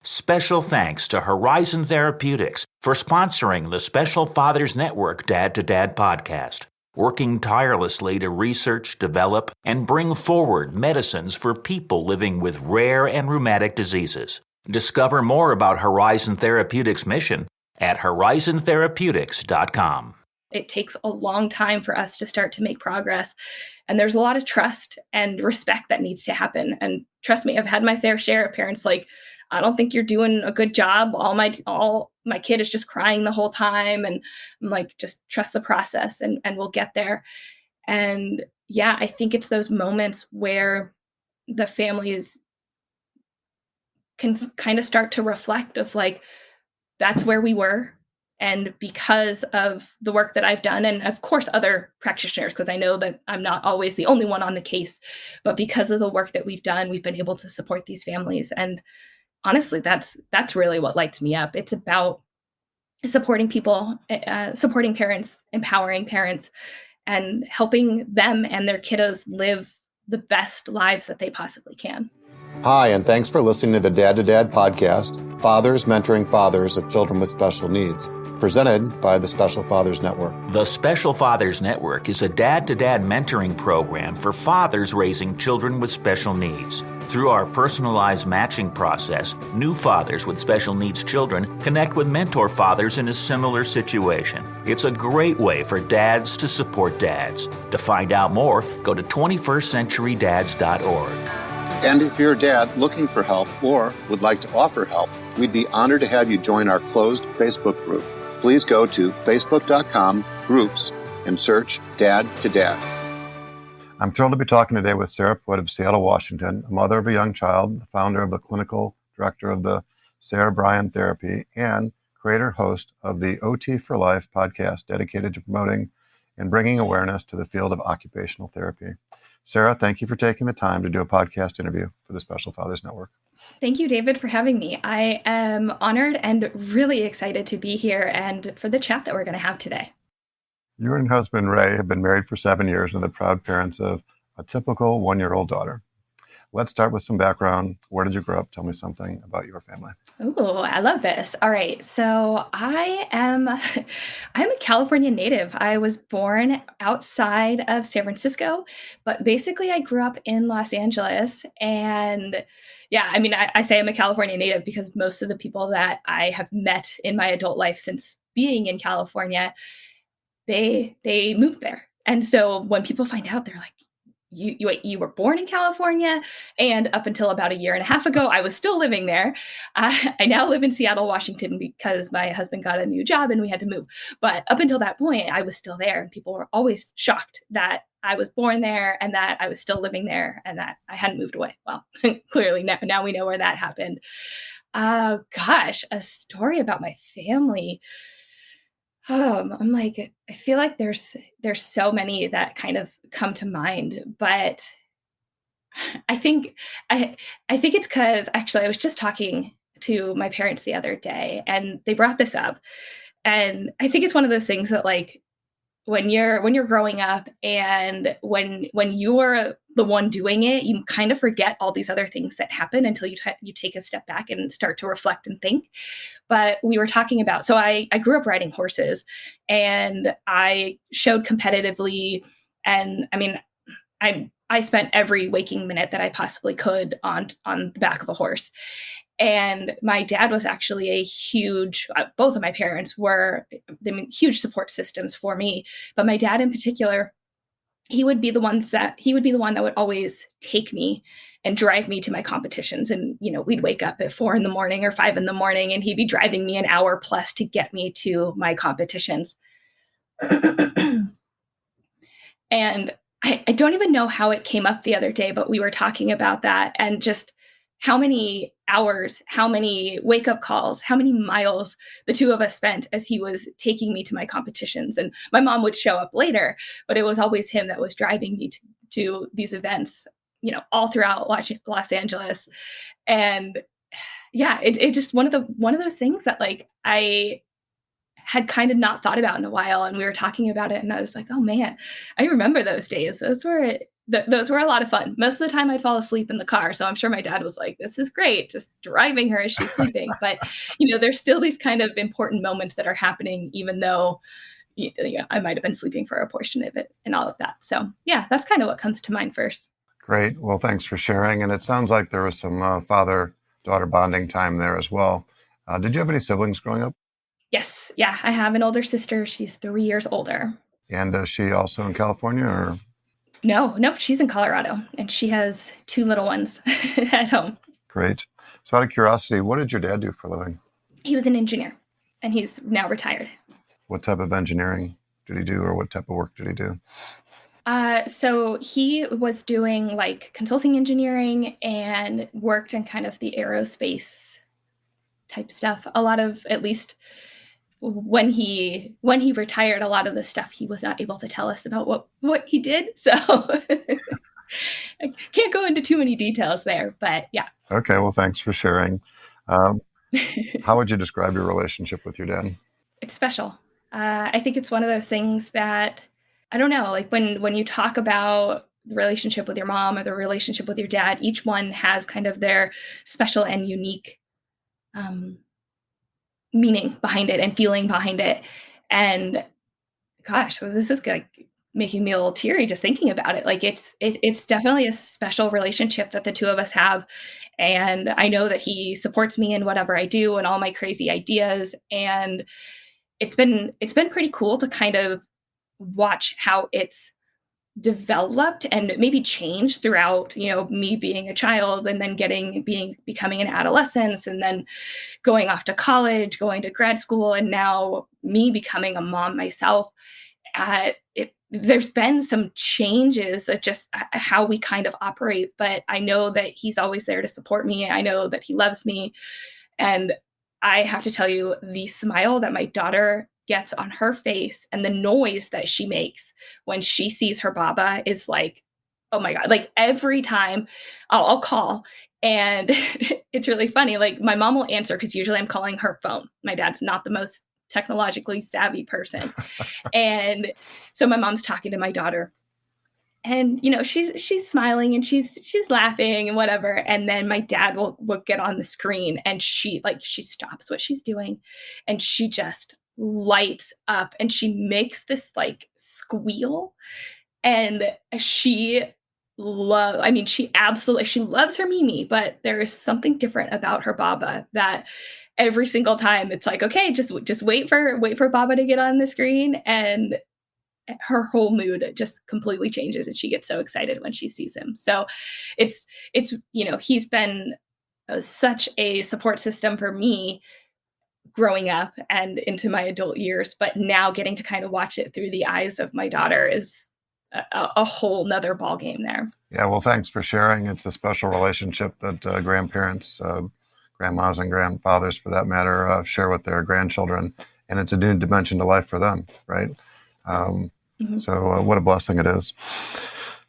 Special thanks to Horizon Therapeutics for sponsoring the Special Fathers Network Dad to Dad podcast, working tirelessly to research, develop, and bring forward medicines for people living with rare and rheumatic diseases. Discover more about Horizon Therapeutics' mission at horizontherapeutics.com. It takes a long time for us to start to make progress. And there's a lot of trust and respect that needs to happen. And trust me, I've had my fair share of parents like, I don't think you're doing a good job. All my kid is just crying the whole time. And I'm like, just trust the process and we'll get there. And yeah, I think it's those moments where the families can kind of start to reflect of like, that's where we were. And because of the work that I've done, and of course other practitioners, because I know that I'm not always the only one on the case, but because of the work that we've done, we've been able to support these families. And honestly, that's really what lights me up. It's about supporting people, supporting parents, empowering parents, and helping them and their kiddos live the best lives that they possibly can. Hi, and thanks for listening to the Dad to Dad podcast, Fathers Mentoring Fathers of Children with Special Needs, presented by the Special Fathers Network. The Special Fathers Network is a dad-to-dad mentoring program for fathers raising children with special needs. Through our personalized matching process, new fathers with special needs children connect with mentor fathers in a similar situation. It's a great way for dads to support dads. To find out more, go to 21stcenturydads.org. And if you're a dad looking for help or would like to offer help, we'd be honored to have you join our closed Facebook group. Please go to facebook.com/groups and search Dad to Dad. I'm thrilled to be talking today with Sarah Putt of Seattle, Washington, a mother of a young child, the founder of the clinical director of the Sarah Bryan Therapy, and creator-host of the OT4Lyfe Podcast, dedicated to promoting and bringing awareness to the field of occupational therapy. Sarah, thank you for taking the time to do a podcast interview for the Special Fathers Network. Thank you, David, for having me. I am honored and really excited to be here and for the chat that we're going to have today. You and your husband, Ray, have been married for 7 years and the proud parents of a typical 1-year-old daughter. Let's start with some background. Where did you grow up? Tell me something about your family. Oh, I love this. All right. So I'm a California native. I was born outside of San Francisco, but basically I grew up in Los Angeles. And yeah, I mean, I say I'm a California native because most of the people that I have met in my adult life since being in California, they moved there. And so when people find out, they're like, you were born in California, and up until about 1.5 years ago, I was still living there. I now live in Seattle, Washington, because my husband got a new job and we had to move. But up until that point, I was still there, and people were always shocked that I was born there and that I was still living there and that I hadn't moved away. Well, clearly now we know where that happened. Gosh, a story about my family. I'm like, I feel like there's so many that kind of come to mind, but I think it's because actually I was just talking to my parents the other day and they brought this up, and I think it's one of those things that like when you're growing up and when you're the one doing it, you kind of forget all these other things that happen until you take a step back and start to reflect and think. But we were talking about, so I grew up riding horses and I showed competitively. And I mean, I spent every waking minute that I possibly could on the back of a horse. And my dad was actually a huge, both of my parents were huge support systems for me. But my dad in particular, he would be the one that would always take me and drive me to my competitions. And, you know, we'd wake up at 4 a.m. or 5 a.m. and he'd be driving me an hour plus to get me to my competitions. And I don't even know how it came up the other day, but we were talking about that and just how many hours, how many wake-up calls, how many miles the two of us spent as he was taking me to my competitions. And my mom would show up later, but it was always him that was driving me to these events, you know, all throughout Los Angeles. And yeah, it just one of those things that like I had kind of not thought about in a while. And we were talking about it and I was like, oh man, I remember those days. Those were those were a lot of fun. Most of the time I'd fall asleep in the car. So I'm sure my dad was like, this is great, just driving her as she's sleeping. But, there's still these kind of important moments that are happening, even though I might have been sleeping for a portion of it and all of that. So yeah, that's kind of what comes to mind first. Great. Well, thanks for sharing. And it sounds like there was some father-daughter bonding time there as well. Did you have any siblings growing up? Yes. Yeah. I have an older sister. She's 3 years older. And is she also in California or? No, she's in Colorado and she has 2 little ones at home. Great. So out of curiosity, what did your dad do for a living? He was an engineer and he's now retired. What type of engineering did he do, or what type of work did he do? So he was doing like consulting engineering and worked in kind of the aerospace type stuff. A lot of, at least when he retired, a lot of the stuff he was not able to tell us about what he did. So I can't go into too many details there, but yeah. Okay. Well, thanks for sharing. How would you describe your relationship with your dad? It's special. I think it's one of those things that, I don't know, like when you talk about the relationship with your mom or the relationship with your dad, each one has kind of their special and unique meaning behind it and feeling behind it. And gosh, this is like making me a little teary just thinking about it. Like it's definitely a special relationship that the two of us have. And I know that he supports me in whatever I do and all my crazy ideas. And it's been pretty cool to kind of watch how it's developed and maybe changed throughout, me being a child and then becoming an adolescence and then going off to college, going to grad school, and now me becoming a mom myself. There's been some changes of just how we kind of operate, but I know that he's always there to support me. I know that he loves me. And I have to tell you, the smile that my daughter gets on her face and the noise that she makes when she sees her Baba is like, oh my God, like every time I'll call and it's really funny. Like my mom will answer because usually I'm calling her phone. My dad's not the most technologically savvy person. And so my mom's talking to my daughter and, she's smiling and she's laughing and whatever. And then my dad will get on the screen and she stops what she's doing and she just lights up and she makes this like squeal. And she loves her Mimi, but there is something different about her Baba that every single time it's like, okay, just wait for Baba to get on the screen, and her whole mood just completely changes and she gets so excited when she sees him. So it's he's been such a support system for me growing up and into my adult years, but now getting to kind of watch it through the eyes of my daughter is a whole nother ball game there. Yeah, well, thanks for sharing. It's a special relationship that grandparents, grandmas and grandfathers for that matter, share with their grandchildren. And it's a new dimension to life for them, right? So what a blessing it is.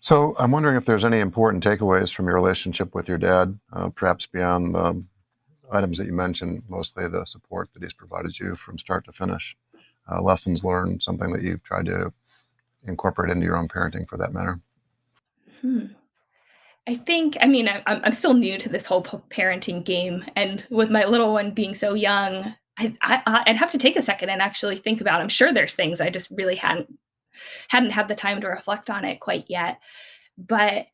So I'm wondering if there's any important takeaways from your relationship with your dad, perhaps beyond the items that you mentioned, mostly the support that he's provided you from start to finish, lessons learned, something that you've tried to incorporate into your own parenting for that matter. I'm still new to this whole parenting game. And with my little one being so young, I'd have to take a second and actually think about it. I'm sure there's things I just really hadn't had the time to reflect on it quite yet. But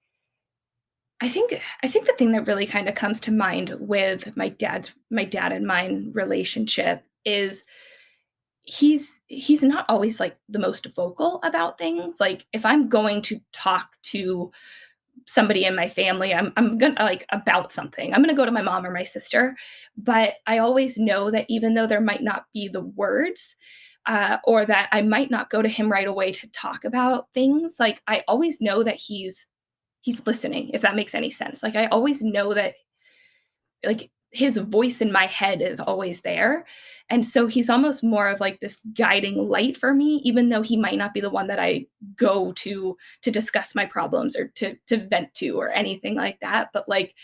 I think the thing that really kind of comes to mind with my dad and mine relationship is he's not always like the most vocal about things. Like if I'm going to talk to somebody in my family, I'm gonna like about something, I'm gonna go to my mom or my sister, but I always know that even though there might not be the words, or that I might not go to him right away to talk about things, like I always know that he's listening, if that makes any sense. Like I always know that like his voice in my head is always there. And so he's almost more of like this guiding light for me, even though he might not be the one that I go to discuss my problems or to vent to or anything like that. But like,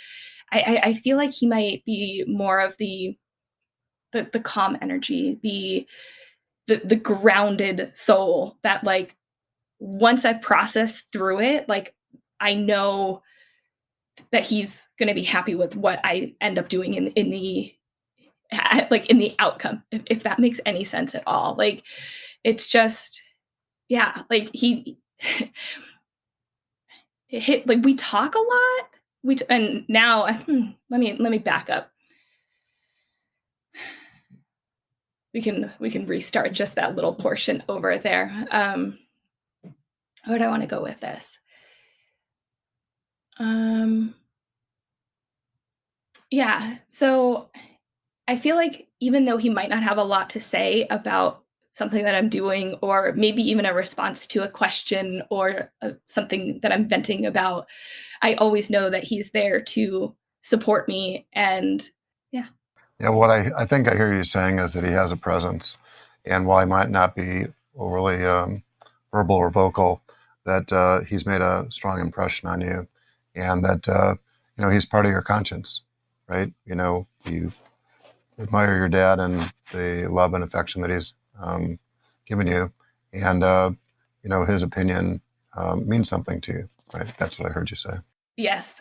I feel like he might be more of the calm energy, the grounded soul that like, once I've processed through it, like I know that he's going to be happy with what I end up doing in the outcome, if that makes any sense at all. Like, it's just, yeah, like we talk a lot. And now, let me back up. We can restart just that little portion over there. Where do I want to go with this? Yeah. So I feel like even though he might not have a lot to say about something that I'm doing, or maybe even a response to a question or something that I'm venting about, I always know that he's there to support me. And yeah. Yeah, what I think I hear you saying is that he has a presence, and while he might not be overly verbal or vocal, that he's made a strong impression on you, and that he's part of your conscience, right? You admire your dad and the love and affection that he's given you, and his opinion means something to you, right? That's what I heard you say. Yes.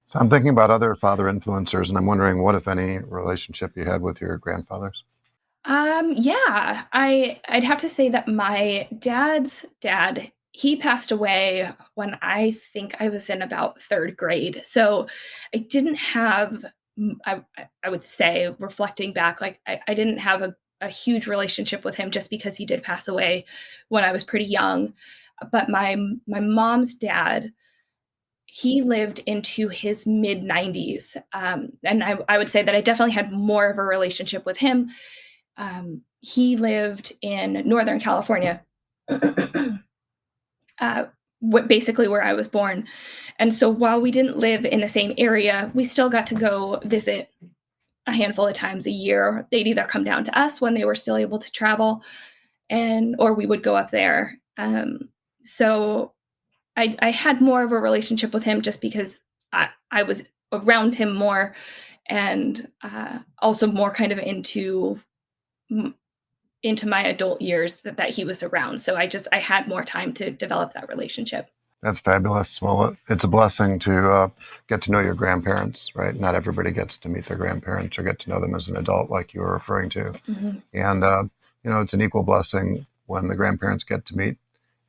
So I'm thinking about other father influencers, and I'm wondering what, if any, relationship you had with your grandfathers. Yeah, I'd have to say that my dad's dad, he passed away when I think I was in about third grade. So I didn't have, I would say, reflecting back, like I didn't have a huge relationship with him just because he did pass away when I was pretty young. But my mom's dad, he lived into his mid 90s. And I would say that I definitely had more of a relationship with him. He lived in Northern California, basically where I was born. And so while we didn't live in the same area, we still got to go visit a handful of times a year. They'd either come down to us when they were still able to travel, or we would go up there. So I had more of a relationship with him just because I was around him more, and also more kind of into my adult years that he was around. So I had more time to develop that relationship. That's fabulous. Well, it's a blessing to get to know your grandparents, right? Not everybody gets to meet their grandparents or get to know them as an adult like you were referring to. Mm-hmm. And, it's an equal blessing when the grandparents get to meet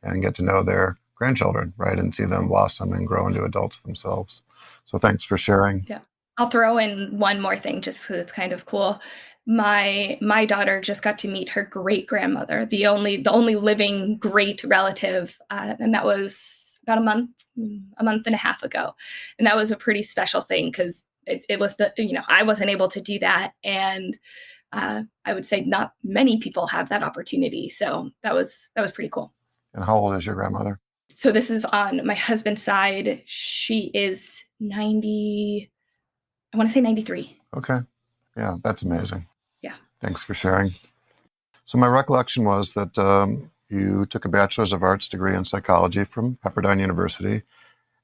and get to know their grandchildren, right? And see them blossom and grow into adults themselves. So thanks for sharing. Yeah. I'll throw in one more thing just because it's kind of cool. My daughter just got to meet her great grandmother, the only living great relative, and that was about a month and a half ago, and that was a pretty special thing because it was I wasn't able to do that, and I would say not many people have that opportunity, so that was pretty cool. And how old is your grandmother? So this is on my husband's side. She is 90. I want to say 93. Okay. Yeah, that's amazing. Yeah. Thanks for sharing. So my recollection was that you took a Bachelor's of Arts degree in psychology from Pepperdine University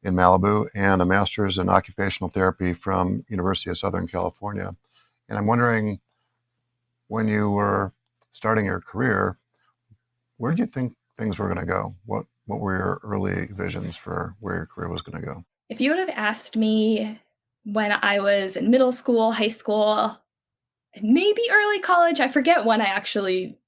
in Malibu and a Master's in occupational therapy from University of Southern California. And I'm wondering, when you were starting your career, where did you think things were going to go? What were your early visions for where your career was going to go? If you would have asked me when I was in middle school, high school, maybe early college, I forget when I actually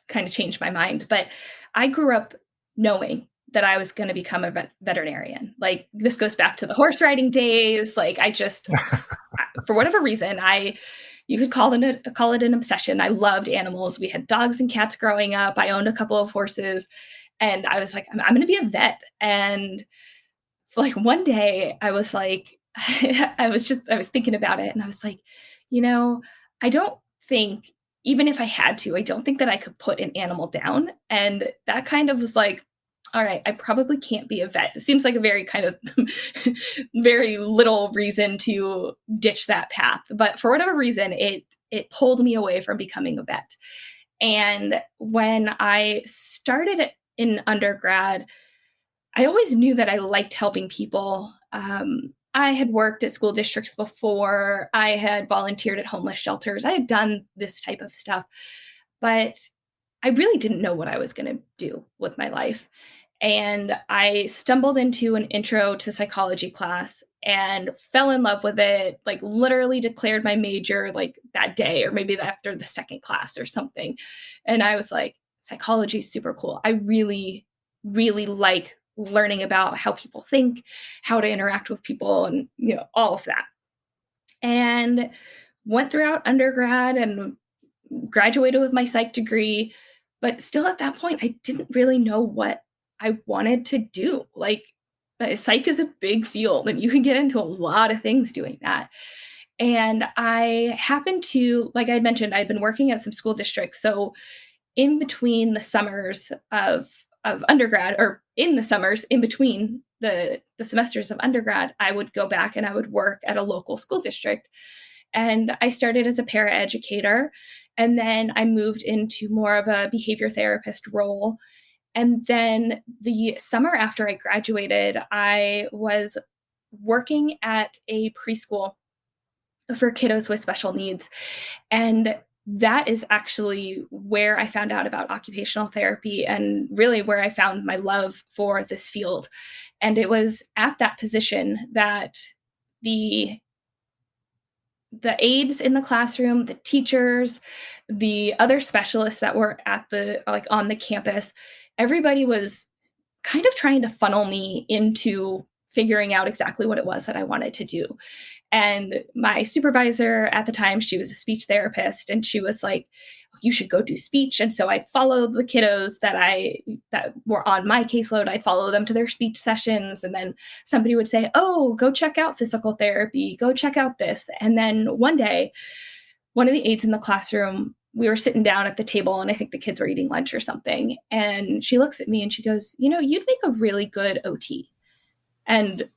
kind of changed my mind, but I grew up knowing that I was going to become a veterinarian. Like, this goes back to the horse riding days. Like, I just, for whatever reason, you could call it an obsession. I loved animals. We had dogs and cats growing up. I owned a couple of horses, and I was like, I'm going to be a vet. And like one day I was like, I was thinking about it, and I was like, I don't think, even if I had to, I don't think that I could put an animal down. And that kind of was like, all right, I probably can't be a vet. It seems like a very kind of very little reason to ditch that path. But for whatever reason, it pulled me away from becoming a vet. And when I started in undergrad, I always knew that I liked helping people. I had worked at school districts before. I had volunteered at homeless shelters. I had done this type of stuff, but I really didn't know what I was going to do with my life. And I stumbled into an intro to psychology class and fell in love with it, like literally declared my major like that day, or maybe after the second class or something. And I was like, psychology is super cool. I really, really like learning about how people think, how to interact with people, and, all of that. And went throughout undergrad and graduated with my psych degree. But still at that point, I didn't really know what I wanted to do. Like, psych is a big field and you can get into a lot of things doing that. And I happened to, like I mentioned, I'd been working at some school districts. So in between the summers of undergrad, or in the summers in between the semesters of undergrad, I would go back and I would work at a local school district. And I started as a paraeducator, and then I moved into more of a behavior therapist role. And then the summer after I graduated, I was working at a preschool for kiddos with special needs. And that is actually where I found out about occupational therapy, and really where I found my love for this field. And it was at that position that the aides in the classroom, the teachers, the other specialists that were at on the campus, everybody was kind of trying to funnel me into figuring out exactly what it was that I wanted to do. And my supervisor at the time, she was a speech therapist, and she was like, you should go do speech. And so I'd follow the kiddos that were on my caseload. I'd follow them to their speech sessions. And then somebody would say, oh, go check out physical therapy, go check out this. And then one day, one of the aides in the classroom, we were sitting down at the table, and I think the kids were eating lunch or something. And she looks at me and she goes, you'd make a really good OT. And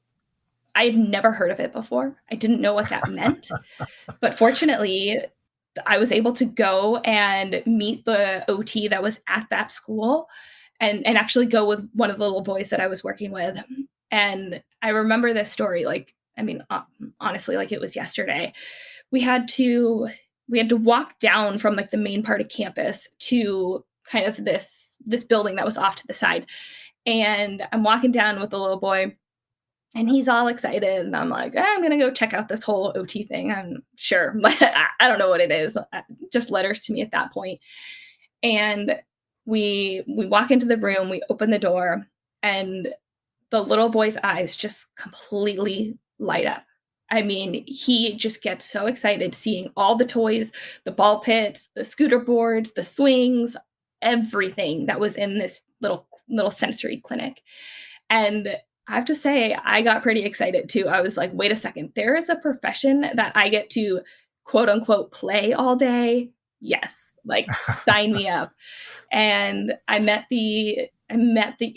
I had never heard of it before. I didn't know what that meant. But fortunately, I was able to go and meet the OT that was at that school, and actually go with one of the little boys that I was working with. And I remember this story, honestly, like it was yesterday. We had to walk down from like the main part of campus to kind of this building that was off to the side. And I'm walking down with the little boy, and he's all excited. And I'm like, I'm going to go check out this whole OT thing. I'm sure. I don't know what it is. Just letters to me at that point. And we walk into the room, we open the door, and the little boy's eyes just completely light up. I mean, he just gets so excited seeing all the toys, the ball pits, the scooter boards, the swings, everything that was in this little sensory clinic. And I have to say, I got pretty excited too. I was like, wait a second, there is a profession that I get to quote unquote play all day. Yes, like sign me up. And I met the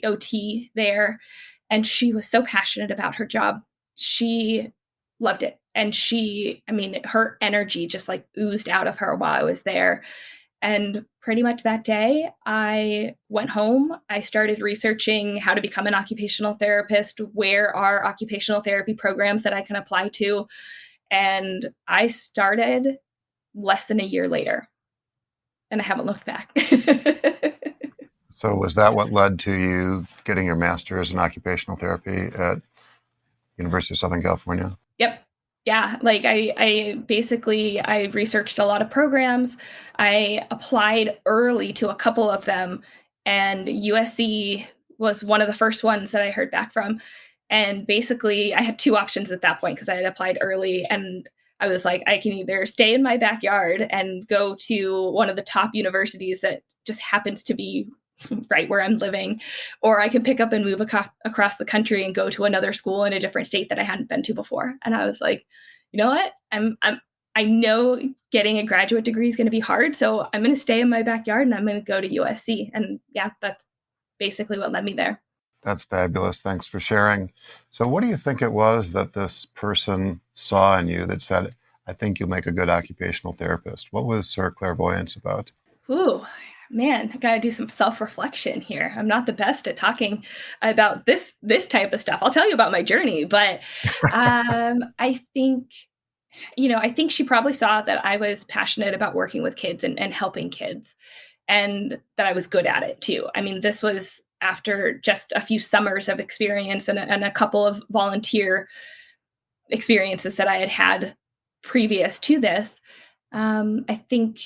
OT there, and she was so passionate about her job. She loved it. And her energy just like oozed out of her while I was there. And pretty much that day, I went home. I started researching how to become an occupational therapist, where are occupational therapy programs that I can apply to. And I started less than a year later, and I haven't looked back. So was that what led to you getting your master's in occupational therapy at University of Southern California? Yep. Yeah, like I researched a lot of programs. I applied early to a couple of them, and USC was one of the first ones that I heard back from. And basically, I had two options at that point because I had applied early, and I was like, I can either stay in my backyard and go to one of the top universities that just happens to be right where I'm living, or I can pick up and move across the country and go to another school in a different state that I hadn't been to before. And I was like, you know what? I know getting a graduate degree is going to be hard, so I'm going to stay in my backyard and I'm going to go to USC. And yeah, that's basically what led me there. That's fabulous. Thanks for sharing. So what do you think it was that this person saw in you that said, I think you'll make a good occupational therapist? What was her clairvoyance about? Ooh, man, I got to do some self-reflection here. I'm not the best at talking about this type of stuff. I'll tell you about my journey, but I think she probably saw that I was passionate about working with kids and helping kids, and that I was good at it too. I mean, this was after just a few summers of experience and a couple of volunteer experiences that I had previous to this, I think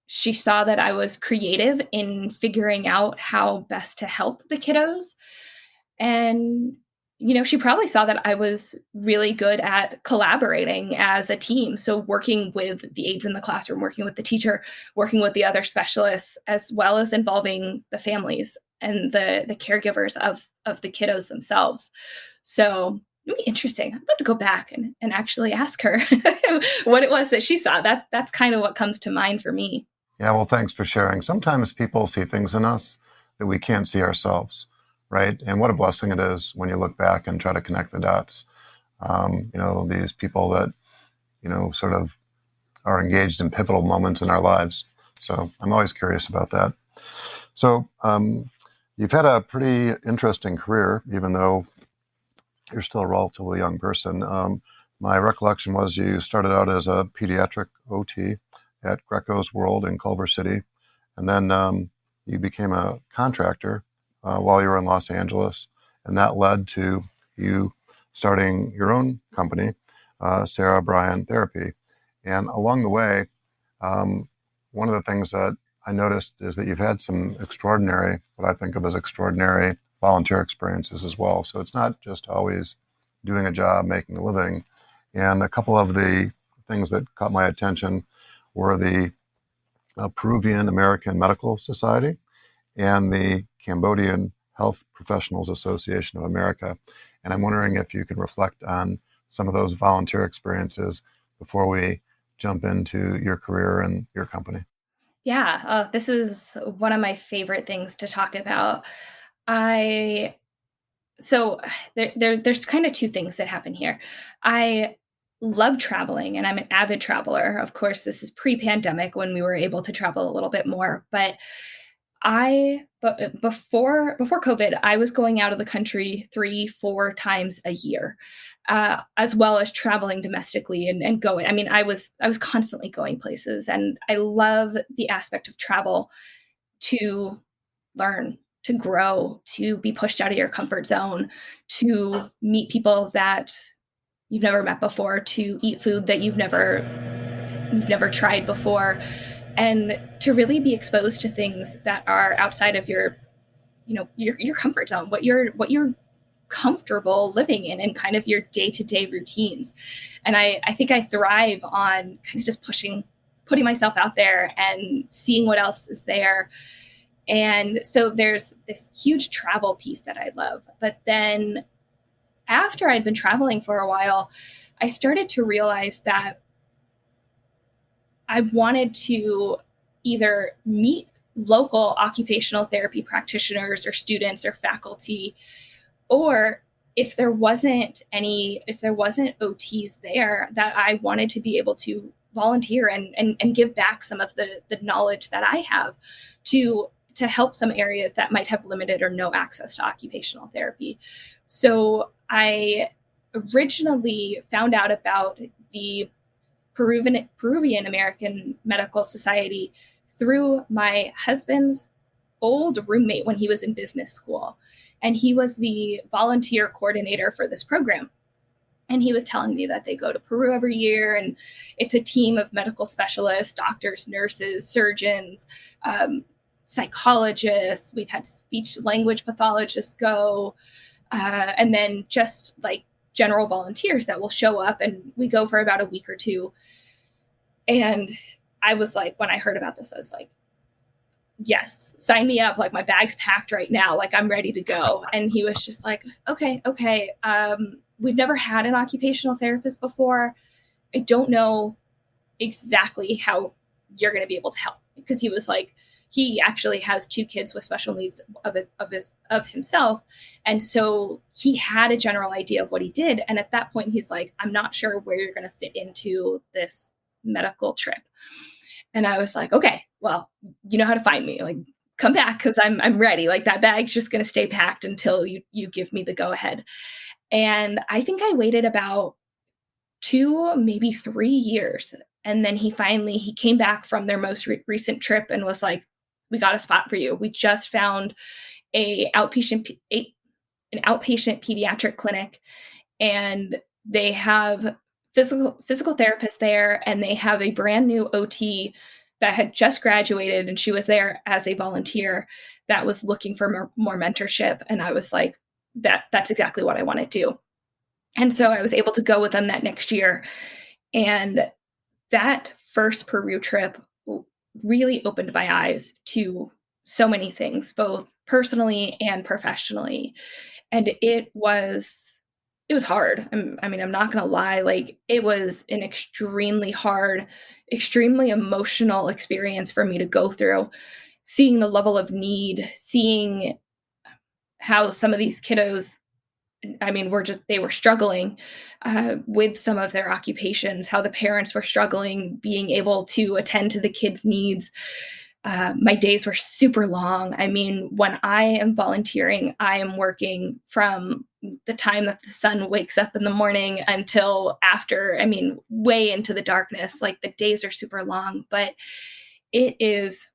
she saw that I was creative in figuring out how best to help the kiddos. And, she probably saw that I was really good at collaborating as a team. So working with the aides in the classroom, working with the teacher, working with the other specialists, as well as involving the families and the caregivers of the kiddos themselves. So it'd be interesting. I'd love to go back and actually ask her what it was that she saw. That's kind of what comes to mind for me. Yeah, well, thanks for sharing. Sometimes people see things in us that we can't see ourselves, right? And what a blessing it is when you look back and try to connect the dots. These people that, sort of are engaged in pivotal moments in our lives. So I'm always curious about that. So you've had a pretty interesting career, even though you're still a relatively young person. My recollection was you started out as a pediatric OT at Greco's World in Culver City. And then you became a contractor while you were in Los Angeles. And that led to you starting your own company, Sarah Bryan Therapy. And along the way, one of the things that I noticed is that you've had some extraordinary, what I think of as extraordinary volunteer experiences as well. So it's not just always doing a job, making a living. And a couple of the things that caught my attention were the Peruvian American Medical Society and the Cambodian Health Professionals Association of America. And I'm wondering if you could reflect on some of those volunteer experiences before we jump into your career and your company. Yeah, this is one of my favorite things to talk about. So there's kind of two things that happen here. I love traveling and I'm an avid traveler. Of course, this is pre-pandemic when we were able to travel a little bit more, but before COVID, I was going out of the country 3-4 times a year, as well as traveling domestically and going. I mean, I was constantly going places, and I love the aspect of travel to learn, to grow, to be pushed out of your comfort zone, to meet people that you've never met before, to eat food that you've never tried before, and to really be exposed to things that are outside of your comfort zone, what you're comfortable living in and kind of your day-to-day routines. And I think I thrive on kind of just putting myself out there and seeing what else is there. And so there's this huge travel piece that I love. But then after I'd been traveling for a while, I started to realize that I wanted to either meet local occupational therapy practitioners or students or faculty, or if there wasn't OTs there, that I wanted to be able to volunteer and give back some of the knowledge that I have to help some areas that might have limited or no access to occupational therapy. So I originally found out about the Peruvian American Medical Society through my husband's old roommate when he was in business school. And he was the volunteer coordinator for this program. And he was telling me that they go to Peru every year, and it's a team of medical specialists, doctors, nurses, surgeons, psychologists. We've had speech language pathologists go, and then just like general volunteers that will show up, and we go for about a week or two. And I was like, when I heard about this, I was like, yes, sign me up. Like, my bag's packed right now. Like, I'm ready to go. And he was just like, okay. We've never had an occupational therapist before. I don't know exactly how you're going to be able to help, because he was like, he actually has 2 kids with special needs of himself. And so he had a general idea of what he did. And at that point, he's like, I'm not sure where you're going to fit into this medical trip. And I was like, okay, well, you know how to find me. Like, come back, because I'm ready. Like, that bag's just going to stay packed until you give me the go ahead. And I think I waited about 2, maybe 3 years. And then he came back from their most recent trip and was like, we got a spot for you. We just found an outpatient pediatric clinic, and they have physical therapists there, and they have a brand new OT that had just graduated, and she was there as a volunteer that was looking for more mentorship. And I was like, that's exactly what I want to do. And so I was able to go with them that next year. And that first Peru trip really opened my eyes to so many things, both personally and professionally. And it was hard. I'm not going to lie. Like, it was an extremely hard, extremely emotional experience for me to go through, seeing the level of need, seeing how some of these kiddos, they were struggling with some of their occupations, how the parents were struggling being able to attend to the kids' needs. My days were super long. When I am volunteering, I am working from the time that the sun wakes up in the morning until after, way into the darkness. Like, the days are super long, but it is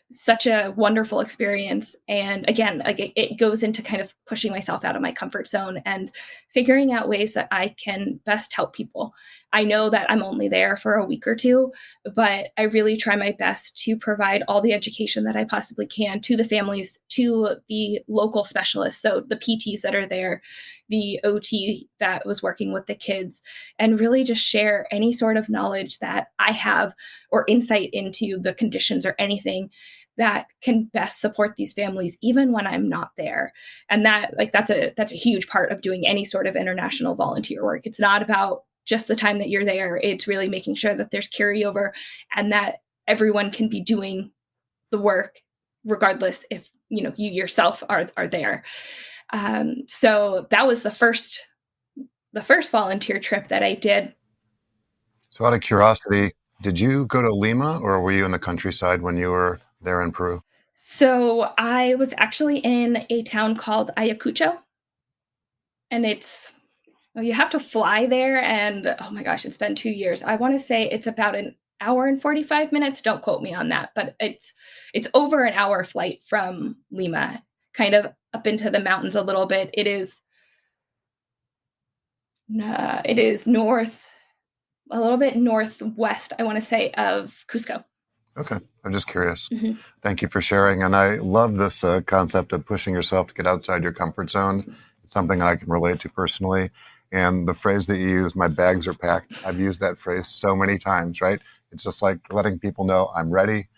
such a wonderful experience. And again, like, it goes into kind of pushing myself out of my comfort zone and figuring out ways that I can best help people. I know that I'm only there for a week or two, but I really try my best to provide all the education that I possibly can to the families, to the local specialists. So the PTs that are there, the OT that was working with the kids, and really just share any sort of knowledge that I have or insight into the conditions or anything that can best support these families, even when I'm not there. And that's a huge part of doing any sort of international volunteer work. It's not about just the time that you're there. It's really making sure that there's carryover and that everyone can be doing the work, regardless if you yourself are there. So that was the first volunteer trip that I did. So out of curiosity, did you go to Lima, or were you in the countryside when you were there in Peru? So I was actually in a town called Ayacucho, and you have to fly there, and oh my gosh, it's been 2 years. I want to say it's about an hour and 45 minutes. Don't quote me on that, but it's over an hour flight from Lima, kind of up into the mountains a little bit. It is north, a little bit northwest, I want to say, of Cusco. Okay. I'm just curious. Mm-hmm. Thank you for sharing. And I love this concept of pushing yourself to get outside your comfort zone. It's something that I can relate to personally. And the phrase that you use, my bags are packed, I've used that phrase so many times, right? It's just like letting people know I'm ready,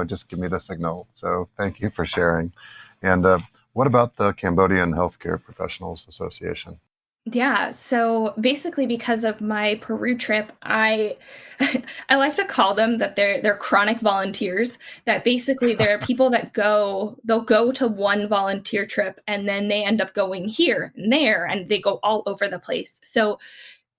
just give me the signal. So thank you for sharing. And what about the Cambodian Healthcare Professionals Association? Yeah. So basically, because of my Peru trip, I like to call them that they're chronic volunteers. That basically there are people that they'll go to one volunteer trip and then they end up going here and there, and they go all over the place. So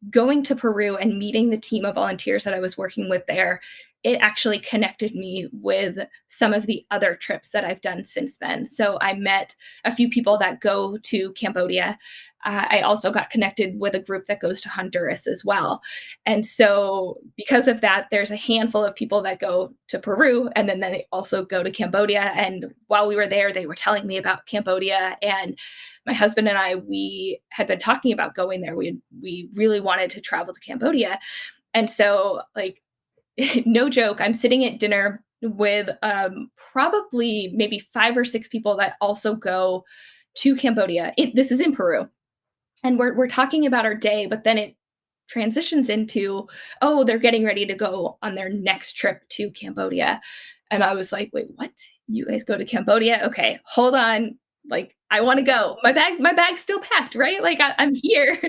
going to Peru and meeting the team of volunteers that I was working with there, it actually connected me with some of the other trips that I've done since then. So I met a few people that go to Cambodia. I also got connected with a group that goes to Honduras as well. And so because of that, there's a handful of people that go to Peru, and then they also go to Cambodia. And while we were there, they were telling me about Cambodia, and my husband and I, we had been talking about going there. We really wanted to travel to Cambodia. And so, like, no joke, I'm sitting at dinner with probably maybe 5 or 6 people that also go to Cambodia. This is in Peru. And we're talking about our day, but then it transitions into, oh, they're getting ready to go on their next trip to Cambodia. And I was like, wait, what? You guys go to Cambodia? Okay, hold on. Like, I want to go. My bag's still packed, right? Like, I'm here.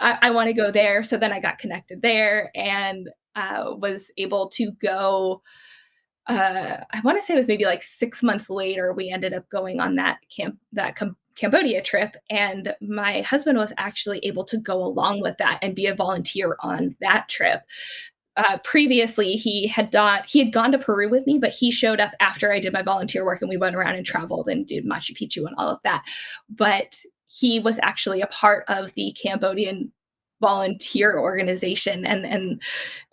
I want to go there. So then I got connected there and was able to go. I want to say it was maybe like 6 months later, we ended up going on that Cambodia trip. And my husband was actually able to go along with that and be a volunteer on that trip. Previously, he had gone to Peru with me, but he showed up after I did my volunteer work, and we went around and traveled and did Machu Picchu and all of that. But he was actually a part of the Cambodian volunteer organization and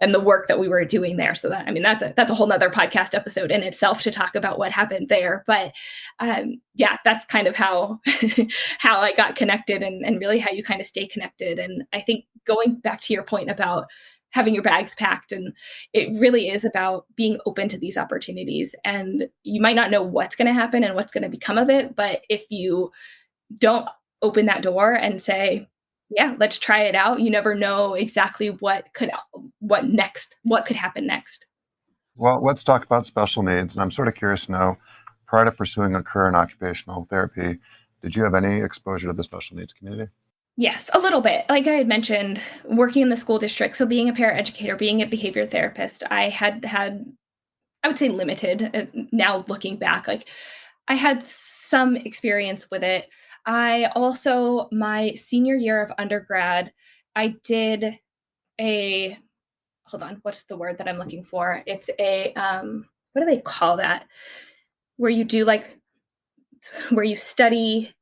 the work that we were doing there. So that, I mean, that's a whole nother podcast episode in itself to talk about what happened there. But yeah, that's kind of how how I got connected and really how you kind of stay connected. And I think going back to your point about having your bags packed, and it really is about being open to these opportunities. And you might not know what's going to happen and what's going to become of it, but if you don't open that door and say, yeah, let's try it out, you never know exactly what could happen next. Well, let's talk about special needs. And I'm sort of curious to know, prior to pursuing a career in occupational therapy, did you have any exposure to the special needs community? Yes, a little bit. Like I had mentioned, working in the school district, so being a paraeducator, being a behavior therapist, I had, I would say limited. Now looking back, like I had some experience with it. I also, my senior year of undergrad, I did hold on, what's the word that I'm looking for? It's what do they call that? Where you do where you study,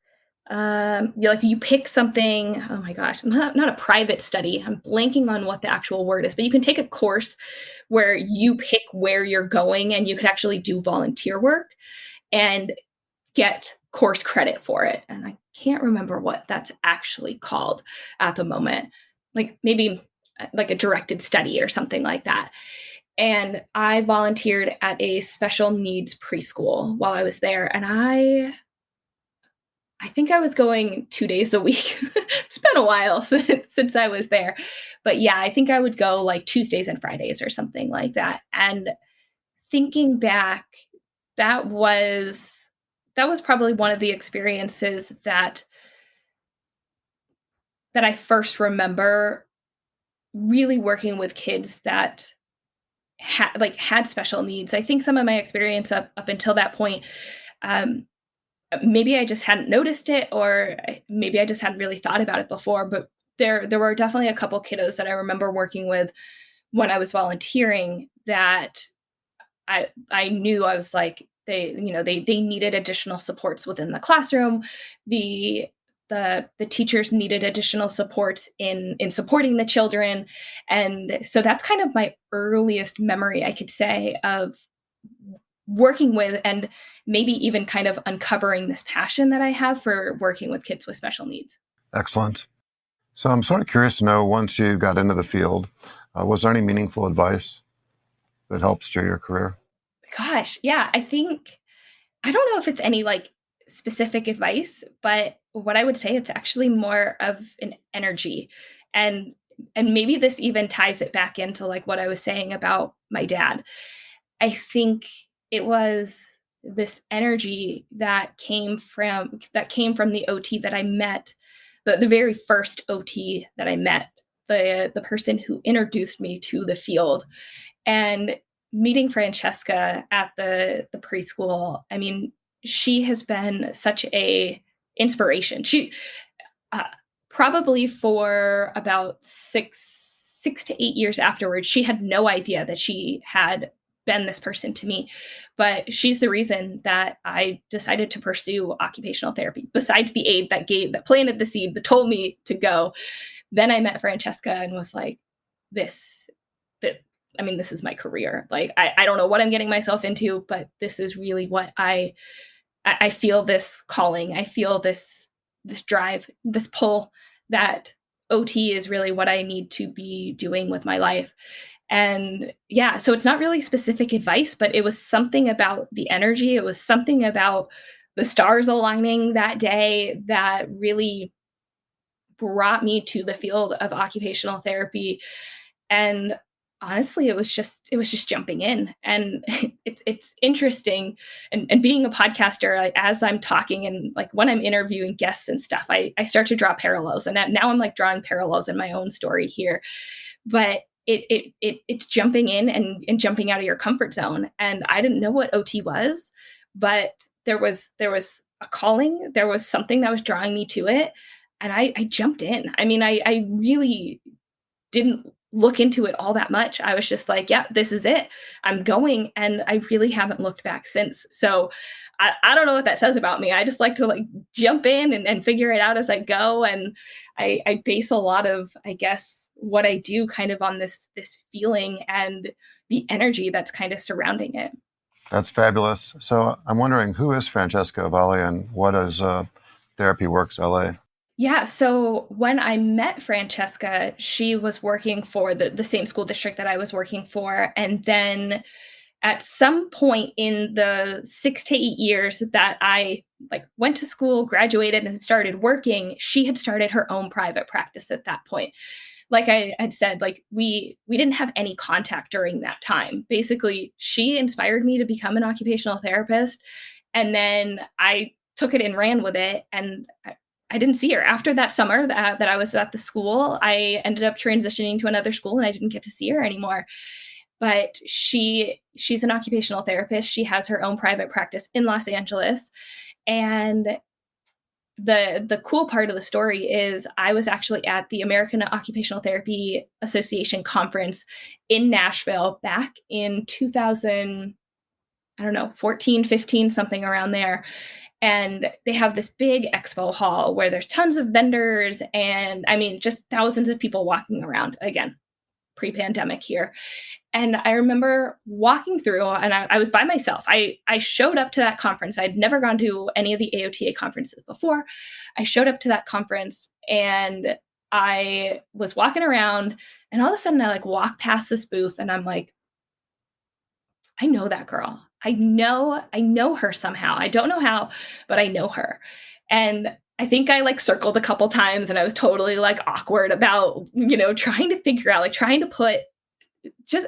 you pick something. Oh my gosh, not a private study. I'm blanking on what the actual word is, but you can take a course where you pick where you're going and you can actually do volunteer work and get course credit for it. And I can't remember what that's actually called at the moment. Like maybe like a directed study or something like that. And I volunteered at a special needs preschool while I was there. And I think I was going 2 days a week. It's been a while since I was there. But yeah, I think I would go like Tuesdays and Fridays or something like that. And thinking back, that was probably one of the experiences that I first remember really working with kids that had special needs. I think some of my experience up until that point, maybe I just hadn't noticed it, or maybe I just hadn't really thought about it before. But there were definitely a couple kiddos that I remember working with when I was volunteering that I knew I was like, they needed additional supports within the classroom. The teachers needed additional supports in supporting the children. And so that's kind of my earliest memory, I could say, of working with and maybe even kind of uncovering this passion that I have for working with kids with special needs. Excellent. So I'm sort of curious to know, once you got into the field, was there any meaningful advice that helped steer your career? Gosh, yeah, I don't know if it's any like specific advice, but what I would say, it's actually more of an energy. And maybe this even ties it back into like what I was saying about my dad. I think it was this energy that came from the OT that I met, the very first OT that I met, the person who introduced me to the field. And meeting Francesca at the preschool, I mean, she has been such a inspiration. She probably for about six to 8 years afterwards, she had no idea that she had been this person to me, but she's the reason that I decided to pursue occupational therapy. Besides the aid that planted the seed, that told me to go, then I met Francesca and was like, this is my career. Like, I don't know what I'm getting myself into, but this is really what I feel, this calling. I feel this drive, this pull, that OT is really what I need to be doing with my life. And yeah, so it's not really specific advice, but it was something about the energy. It was something about the stars aligning that day that really brought me to the field of occupational therapy. And honestly, it was just jumping in. And it's interesting. And being a podcaster, like, as I'm talking and like when I'm interviewing guests and stuff, I start to draw parallels. And now I'm like drawing parallels in my own story here. But it's jumping in and jumping out of your comfort zone. And I didn't know what OT was, but there was a calling. There was something that was drawing me to it. And I jumped in. I mean, I really didn't look into it all that much. I was just like, yeah, this is it. I'm going. And I really haven't looked back since. So I don't know what that says about me. I just like to like jump in and figure it out as I go. And I base a lot of, I guess, what I do kind of on this feeling and the energy that's kind of surrounding it. That's fabulous. So I'm wondering, who is Francesca Valle and what is Therapy Works LA? Yeah, so when I met Francesca, she was working for the same school district that I was working for. And then at some point in the 6 to 8 years that I like went to school, graduated, and started working, she had started her own private practice at that point. Like I had said, like we didn't have any contact during that time. Basically, she inspired me to become an occupational therapist. And then I took it and ran with it. And I didn't see her after that summer that I was at the school. I ended up transitioning to another school and I didn't get to see her anymore. But she's an occupational therapist. She has her own private practice in Los Angeles. And the cool part of the story is I was actually at the American Occupational Therapy Association conference in Nashville back in 2000, I don't know, 14, 15, something around there. And they have this big expo hall where there's tons of vendors and I mean, just thousands of people walking around, again, pre-pandemic here. And I remember walking through and I was by myself. I showed up to that conference. I'd never gone to any of the AOTA conferences before. I showed up to that conference and I was walking around and all of a sudden I like walk past this booth and I'm like, I know that girl. I know her somehow. I don't know how, but I know her. And I think I like circled a couple times and I was totally like awkward about, trying to figure out, like trying to put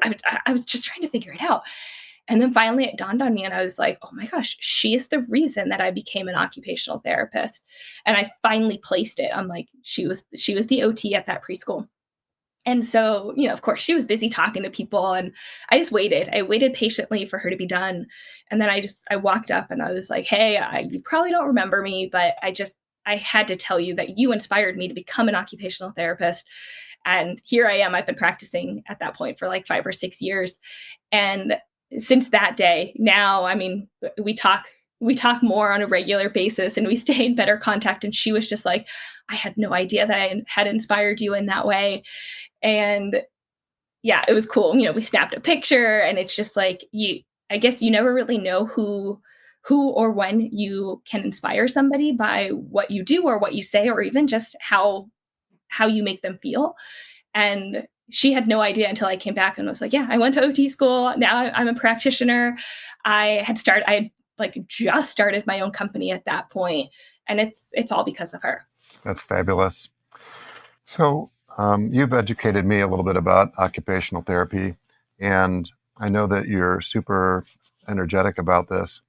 I was just trying to figure it out. And then finally it dawned on me and I was like, oh my gosh, she is the reason that I became an occupational therapist. And I finally placed it. I'm like, she was the OT at that preschool. And so, of course, she was busy talking to people and I just waited. I waited patiently for her to be done. And then I walked up and I was like, hey, you probably don't remember me, but I had to tell you that you inspired me to become an occupational therapist. And here I am. I've been practicing at that point for like 5 or 6 years. And since that day, now, I mean, we talk more on a regular basis and we stay in better contact. And she was just like, I had no idea that I had inspired you in that way. And yeah, it was cool. We snapped a picture and it's just like, I guess you never really know who or when you can inspire somebody by what you do or what you say, or even just how you make them feel. And she had no idea until I came back and was like, yeah, I went to OT school. Now I'm a practitioner. I had just started my own company at that point, and it's all because of her. That's fabulous. So you've educated me a little bit about occupational therapy, and I know that you're super energetic about this.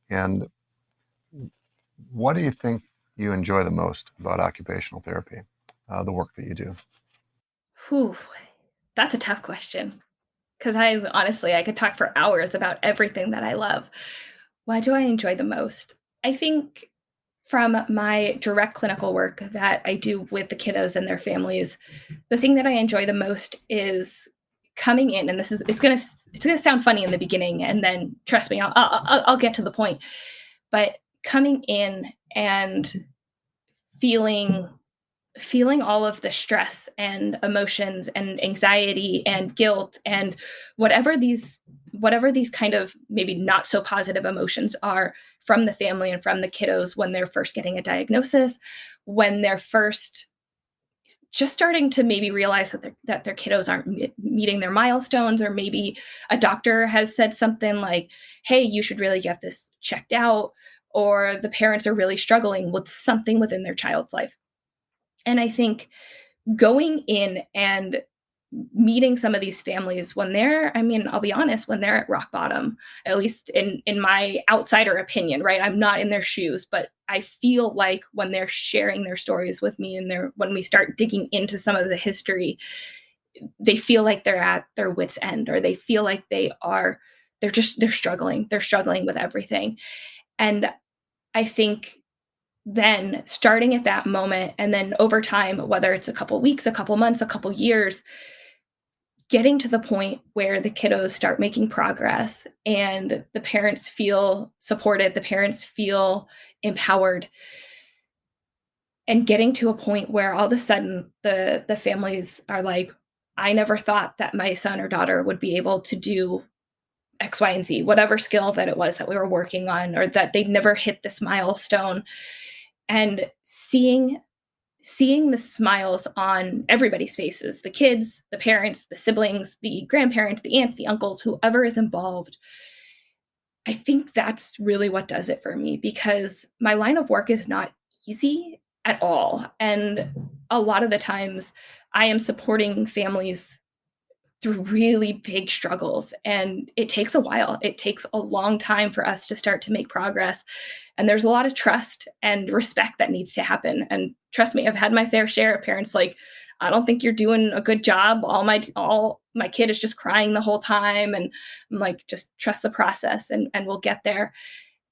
And what do you think you enjoy the most about occupational therapy, the work that you do? Whew, that's a tough question. Because I could talk for hours about everything that I love. What do I enjoy the most? I think from my direct clinical work that I do with the kiddos and their families, the thing that I enjoy the most is coming in, and it's gonna sound funny in the beginning, and then trust me, I'll get to the point. But coming in and feeling all of the stress and emotions and anxiety and guilt and whatever these kind of maybe not so positive emotions are from the family and from the kiddos when they're first getting a diagnosis, when they're first just starting to maybe realize that their kiddos aren't meeting their milestones, or maybe a doctor has said something like, hey, you should really get this checked out, or the parents are really struggling with something within their child's life. And I think going in and meeting some of these families when I'll be honest, when they're at rock bottom, at least in my outsider opinion, right? I'm not in their shoes, but I feel like when they're sharing their stories with me and when we start digging into some of the history, they feel like they're at their wits' end, or they feel like they're struggling. They're struggling with everything. And I think then starting at that moment, and then over time, whether it's a couple weeks, a couple months, a couple years, getting to the point where the kiddos start making progress and the parents feel supported, the parents feel empowered, and getting to a point where all of a sudden the families are like, I never thought that my son or daughter would be able to do X, Y, and Z, whatever skill that it was that we were working on, or that they'd never hit this milestone. And seeing the smiles on everybody's faces, the kids, the parents, the siblings, the grandparents, the aunts, the uncles, whoever is involved, I think that's really what does it for me, because my line of work is not easy at all. And a lot of the times I am supporting families through really big struggles, and it takes a while. It takes a long time for us to start to make progress. And there's a lot of trust and respect that needs to happen. And trust me, I've had my fair share of parents like, I don't think you're doing a good job. All my kid is just crying the whole time. And I'm like, just trust the process and we'll get there.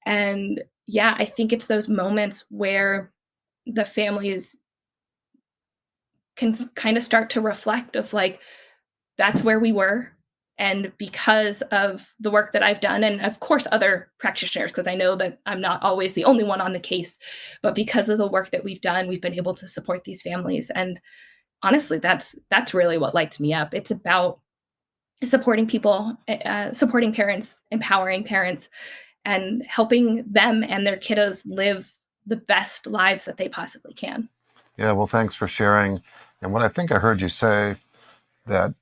And yeah, I think it's those moments where the families can kind of start to reflect of like, that's where we were. And because of the work that I've done, and of course other practitioners, because I know that I'm not always the only one on the case, but because of the work that we've done, we've been able to support these families. And honestly, that's really what lights me up. It's about supporting people, supporting parents, empowering parents, and helping them and their kiddos live the best lives that they possibly can. Yeah, well, thanks for sharing. And what I think I heard you say, that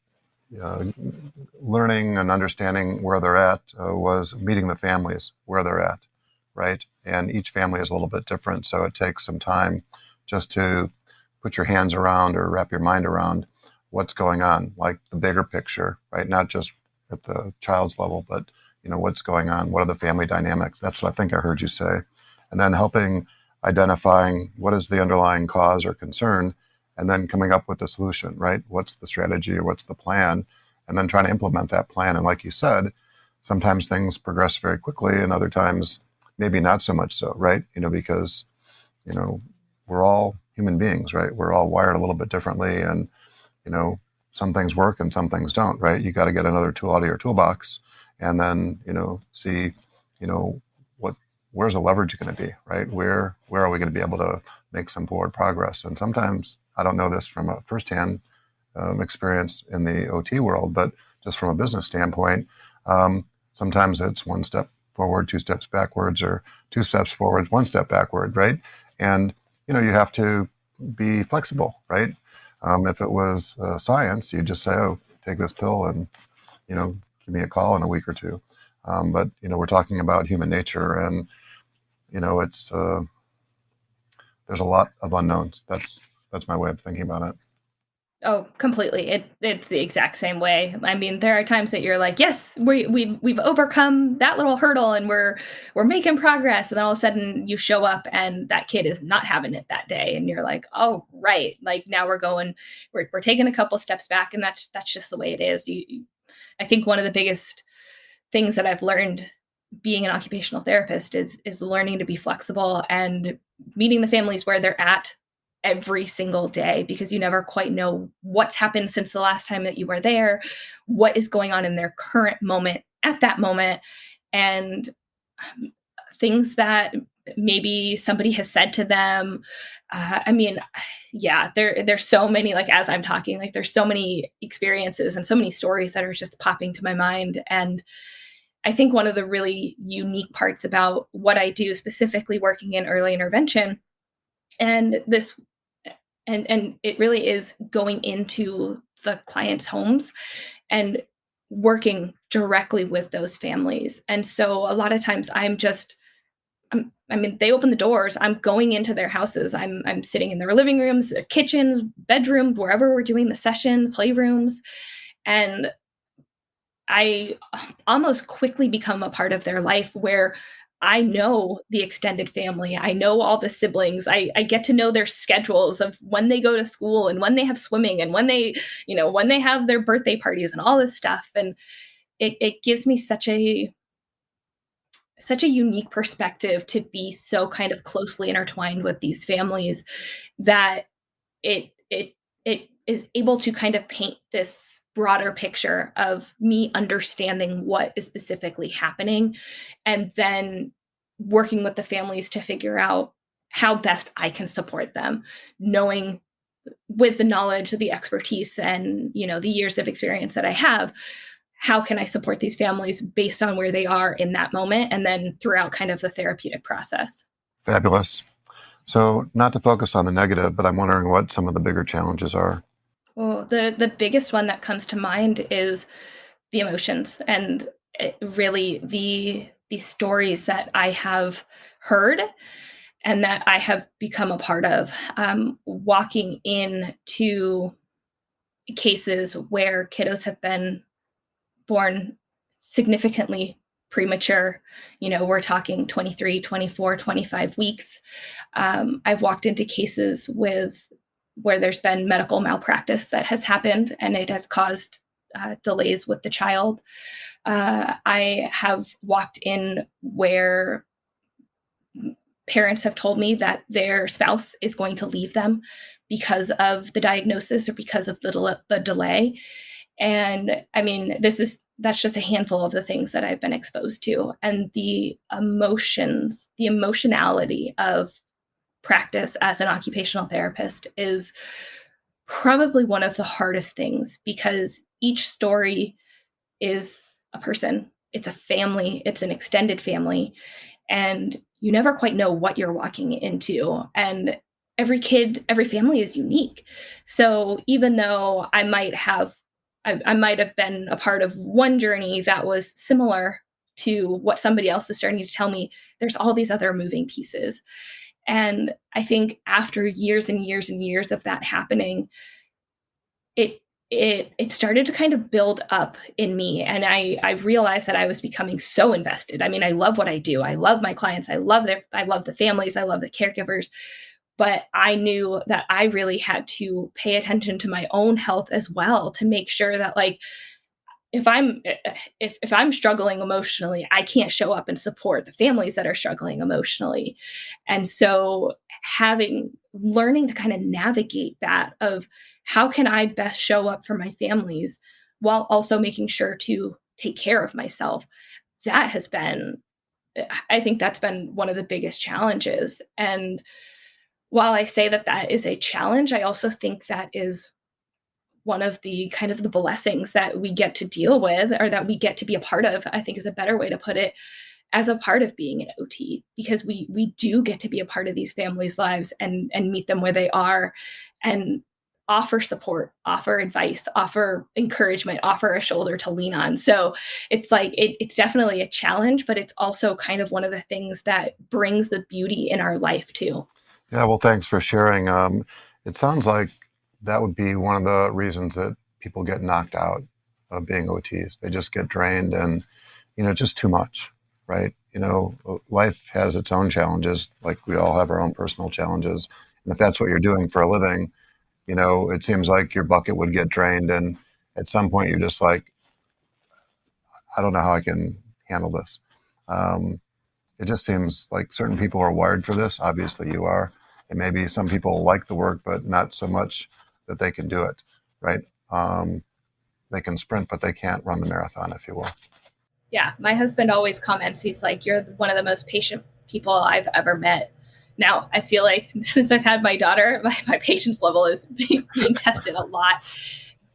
learning and understanding where they're at was meeting the families where they're at, right? And each family is a little bit different, so it takes some time just to put your hands around or wrap your mind around what's going on, like the bigger picture, right? Not just at the child's level, but what's going on, what are the family dynamics? That's what I think I heard you say. And then helping identifying what is the underlying cause or concern, and then coming up with a solution, right? What's the strategy or what's the plan? And then trying to implement that plan. And like you said, sometimes things progress very quickly and other times maybe not so much so, right? Because, we're all human beings, right? We're all wired a little bit differently, and, some things work and some things don't, right? You got to get another tool out of your toolbox and then, see, where's the leverage going to be, right? Where are we going to be able to make some forward progress? And sometimes, I don't know this from a firsthand experience in the OT world, but just from a business standpoint, sometimes it's one step forward, two steps backwards, or two steps forward, one step backward, right? And, you have to be flexible, right? If it was science, you'd just say, oh, take this pill and, give me a call in a week or two. But, we're talking about human nature, and, it's there's a lot of unknowns. That's my way of thinking about it. Oh, completely. It's the exact same way. I mean, there are times that you're like, yes, we've overcome that little hurdle and we're making progress. And then all of a sudden you show up and that kid is not having it that day. And you're like, oh, right. Like now we're taking a couple steps back, and that's just the way it is. I think one of the biggest things that I've learned being an occupational therapist is learning to be flexible and meeting the families where they're at every single day, because you never quite know what's happened since the last time that you were there, what is going on in their current moment at that moment, and things that maybe somebody has said to them. There's so many, like, as I'm talking, like there's so many experiences and so many stories that are just popping to my mind. And I think one of the really unique parts about what I do, specifically working in early intervention, and it really is going into the clients' homes and working directly with those families. And so a lot of times they open the doors, I'm going into their houses. I'm sitting in their living rooms, their kitchens, bedrooms, wherever we're doing the sessions, playrooms. And I almost quickly become a part of their life where I know the extended family. I know all the siblings. I get to know their schedules of when they go to school and when they have swimming and when they have their birthday parties and all this stuff. And it gives me such a unique perspective to be so kind of closely intertwined with these families, that it is able to kind of paint this broader picture of me understanding what is specifically happening, and then working with the families to figure out how best I can support them, knowing with the knowledge, the expertise, and, the years of experience that I have, how can I support these families based on where they are in that moment, and then throughout kind of the therapeutic process. Fabulous. So not to focus on the negative, but I'm wondering what some of the bigger challenges are. Well, the biggest one that comes to mind is the emotions, and really the stories that I have heard and that I have become a part of, walking into cases where kiddos have been born significantly premature. We're talking 23, 24, 25 weeks. I've walked into cases where there's been medical malpractice that has happened, and it has caused delays with the child. I have walked in where parents have told me that their spouse is going to leave them because of the diagnosis or because of the delay. And I mean, that's just a handful of the things that I've been exposed to. And the emotions, the emotionality of practice as an occupational therapist is probably one of the hardest things, because each story is a person, it's a family, it's an extended family, and you never quite know what you're walking into. And every kid, every family is unique. So even though I might have been a part of one journey that was similar to what somebody else is starting to tell me, there's all these other moving pieces. And I think after years and years and years of that happening, it started to kind of build up in me. And I realized that I was becoming so invested. I mean, I love what I do. I love my clients. I love the families. I love the caregivers. But I knew that I really had to pay attention to my own health as well, to make sure that, like, if I'm struggling emotionally, I can't show up and support the families that are struggling emotionally. And so learning to kind of navigate that of how can I best show up for my families while also making sure to take care of myself, I think that's been one of the biggest challenges. And while I say that is a challenge, I also think that is one of the kind of the blessings that we get to deal with, or that we get to be a part of, I think is a better way to put it, as a part of being an OT, because we do get to be a part of these families' lives and meet them where they are, and offer support, offer advice, offer encouragement, offer a shoulder to lean on. So it's like, it's definitely a challenge, but it's also kind of one of the things that brings the beauty in our life too. Yeah, well, thanks for sharing. It sounds like that would be one of the reasons that people get knocked out of being OTs. They just get drained and, just too much, right? Life has its own challenges, like we all have our own personal challenges. And if that's what you're doing for a living, it seems like your bucket would get drained. And at some point you're just like, I don't know how I can handle this. It just seems like certain people are wired for this. Obviously you are. And maybe some people like the work, but not so much that they can do it, right? They can sprint, but they can't run the marathon, if you will. Yeah. My husband always comments, he's like, you're one of the most patient people I've ever met. Now, I feel like since I've had my daughter, my patience level is being tested a lot.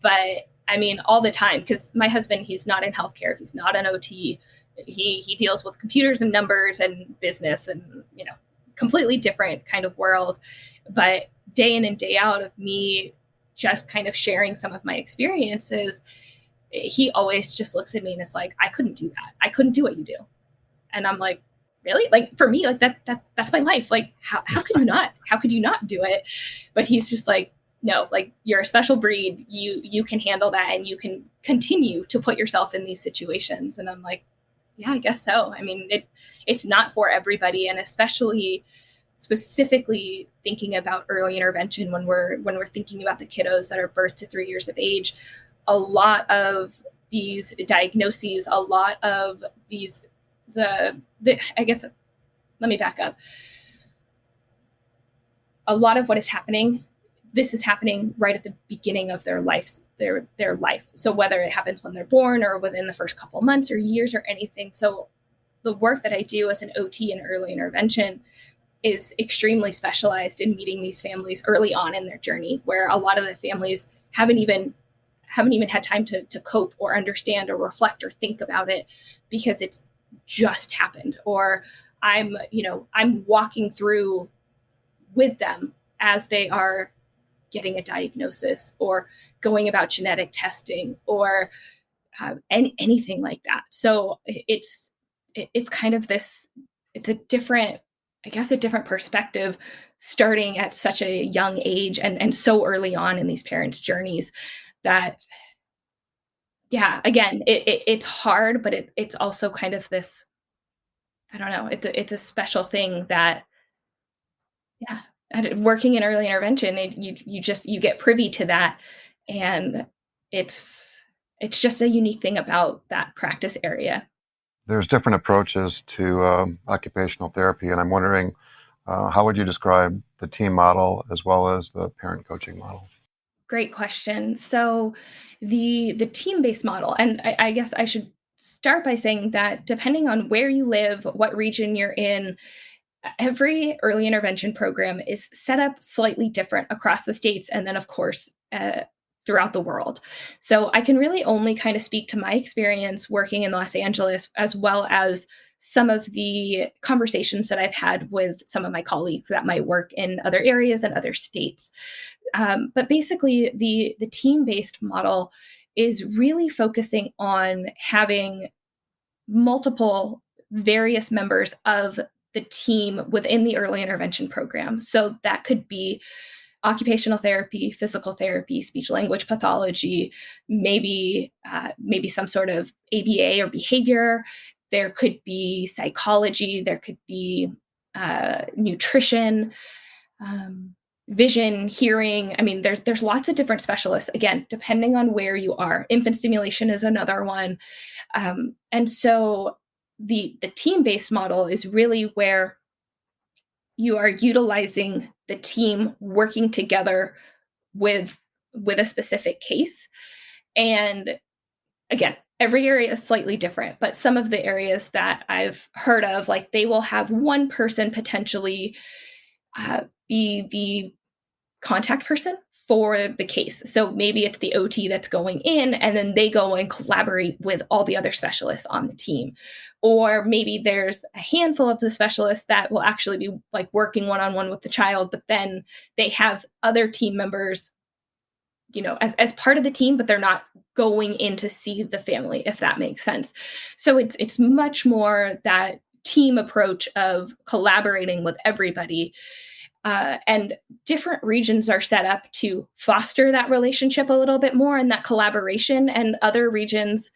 But I mean, all the time, because my husband, he's not in healthcare. He's not an OT. He deals with computers and numbers and business and, completely different kind of world. But day in and day out of me just kind of sharing some of my experiences, he always just looks at me and is like, I couldn't do that. I couldn't do what you do. And I'm like, really? Like, for me, like that's my life. Like, how could you not? How could you not do it? But he's just like, no, like, you're a special breed. You can handle that, and you can continue to put yourself in these situations. And I'm like, yeah, I guess so. I mean, it's not for everybody, and especially specifically thinking about early intervention when we're thinking about the kiddos that are birth to 3 years of age. A lot of these diagnoses, a lot of these I guess, let me back up. A lot of what is happening this is happening right at the beginning of their life. So whether it happens when they're born or within the first couple months or years or anything. So the work that I do as an OT in early intervention is extremely specialized in meeting these families early on in their journey, where a lot of the families haven't even had time to cope or understand or reflect or think about it because it's just happened. Or I'm walking through with them as they are getting a diagnosis or going about genetic testing or anything like that. So it's kind of this, it's a different perspective starting at such a young age and so early on in these parents' journeys that, yeah, again, it's hard, but it's also kind of this, I don't know, it's a special thing that, yeah, working in early intervention, you get privy to that. And it's just a unique thing about that practice area. There's different approaches to occupational therapy, and I'm wondering, how would you describe the team model as well as the parent coaching model? Great question. So the team-based model, and I guess I should start by saying that depending on where you live, what region you're in, every early intervention program is set up slightly different across the states and then, of course, throughout the world. So I can really only kind of speak to my experience working in Los Angeles, as well as some of the conversations that I've had with some of my colleagues that might work in other areas and other states. But basically, the team-based model is really focusing on having multiple various members of the team within the early intervention program. So that could be occupational therapy, physical therapy, speech language pathology, maybe some sort of ABA or behavior. There could be psychology. There could be nutrition, vision, hearing. I mean, there's lots of different specialists, again, depending on where you are. Infant stimulation is another one. And so the team-based model is really where you are utilizing the team working together with a specific case. And again, every area is slightly different, but some of the areas that I've heard of, like they will have one person potentially be the contact person for the case. So maybe it's the OT that's going in, and then they go and collaborate with all the other specialists on the team. Or maybe there's a handful of the specialists that will actually be like working one-on-one with the child, but then they have other team members, as part of the team, but they're not going in to see the family, if that makes sense. So it's much more that team approach of collaborating with everybody. And different regions are set up to foster that relationship a little bit more and that collaboration. And other regions,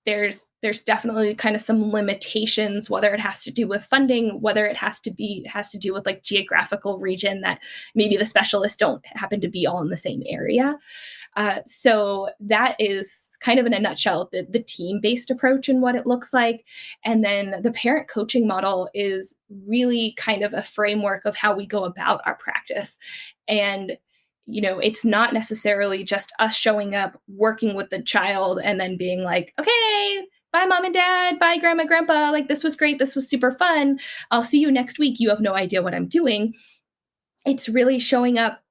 there's definitely kind of some limitations, whether it has to do with funding, whether it has to do with like geographical region that maybe the specialists don't happen to be all in the same area. So that is kind of in a nutshell, the team-based approach and what it looks like. And then the parent coaching model is really kind of a framework of how we go about our practice. And it's not necessarily just us showing up, working with the child, and then being like, okay, bye, mom and dad, bye, grandma, grandpa, like this was great, this was super fun, I'll see you next week, you have no idea what I'm doing. It's really showing up.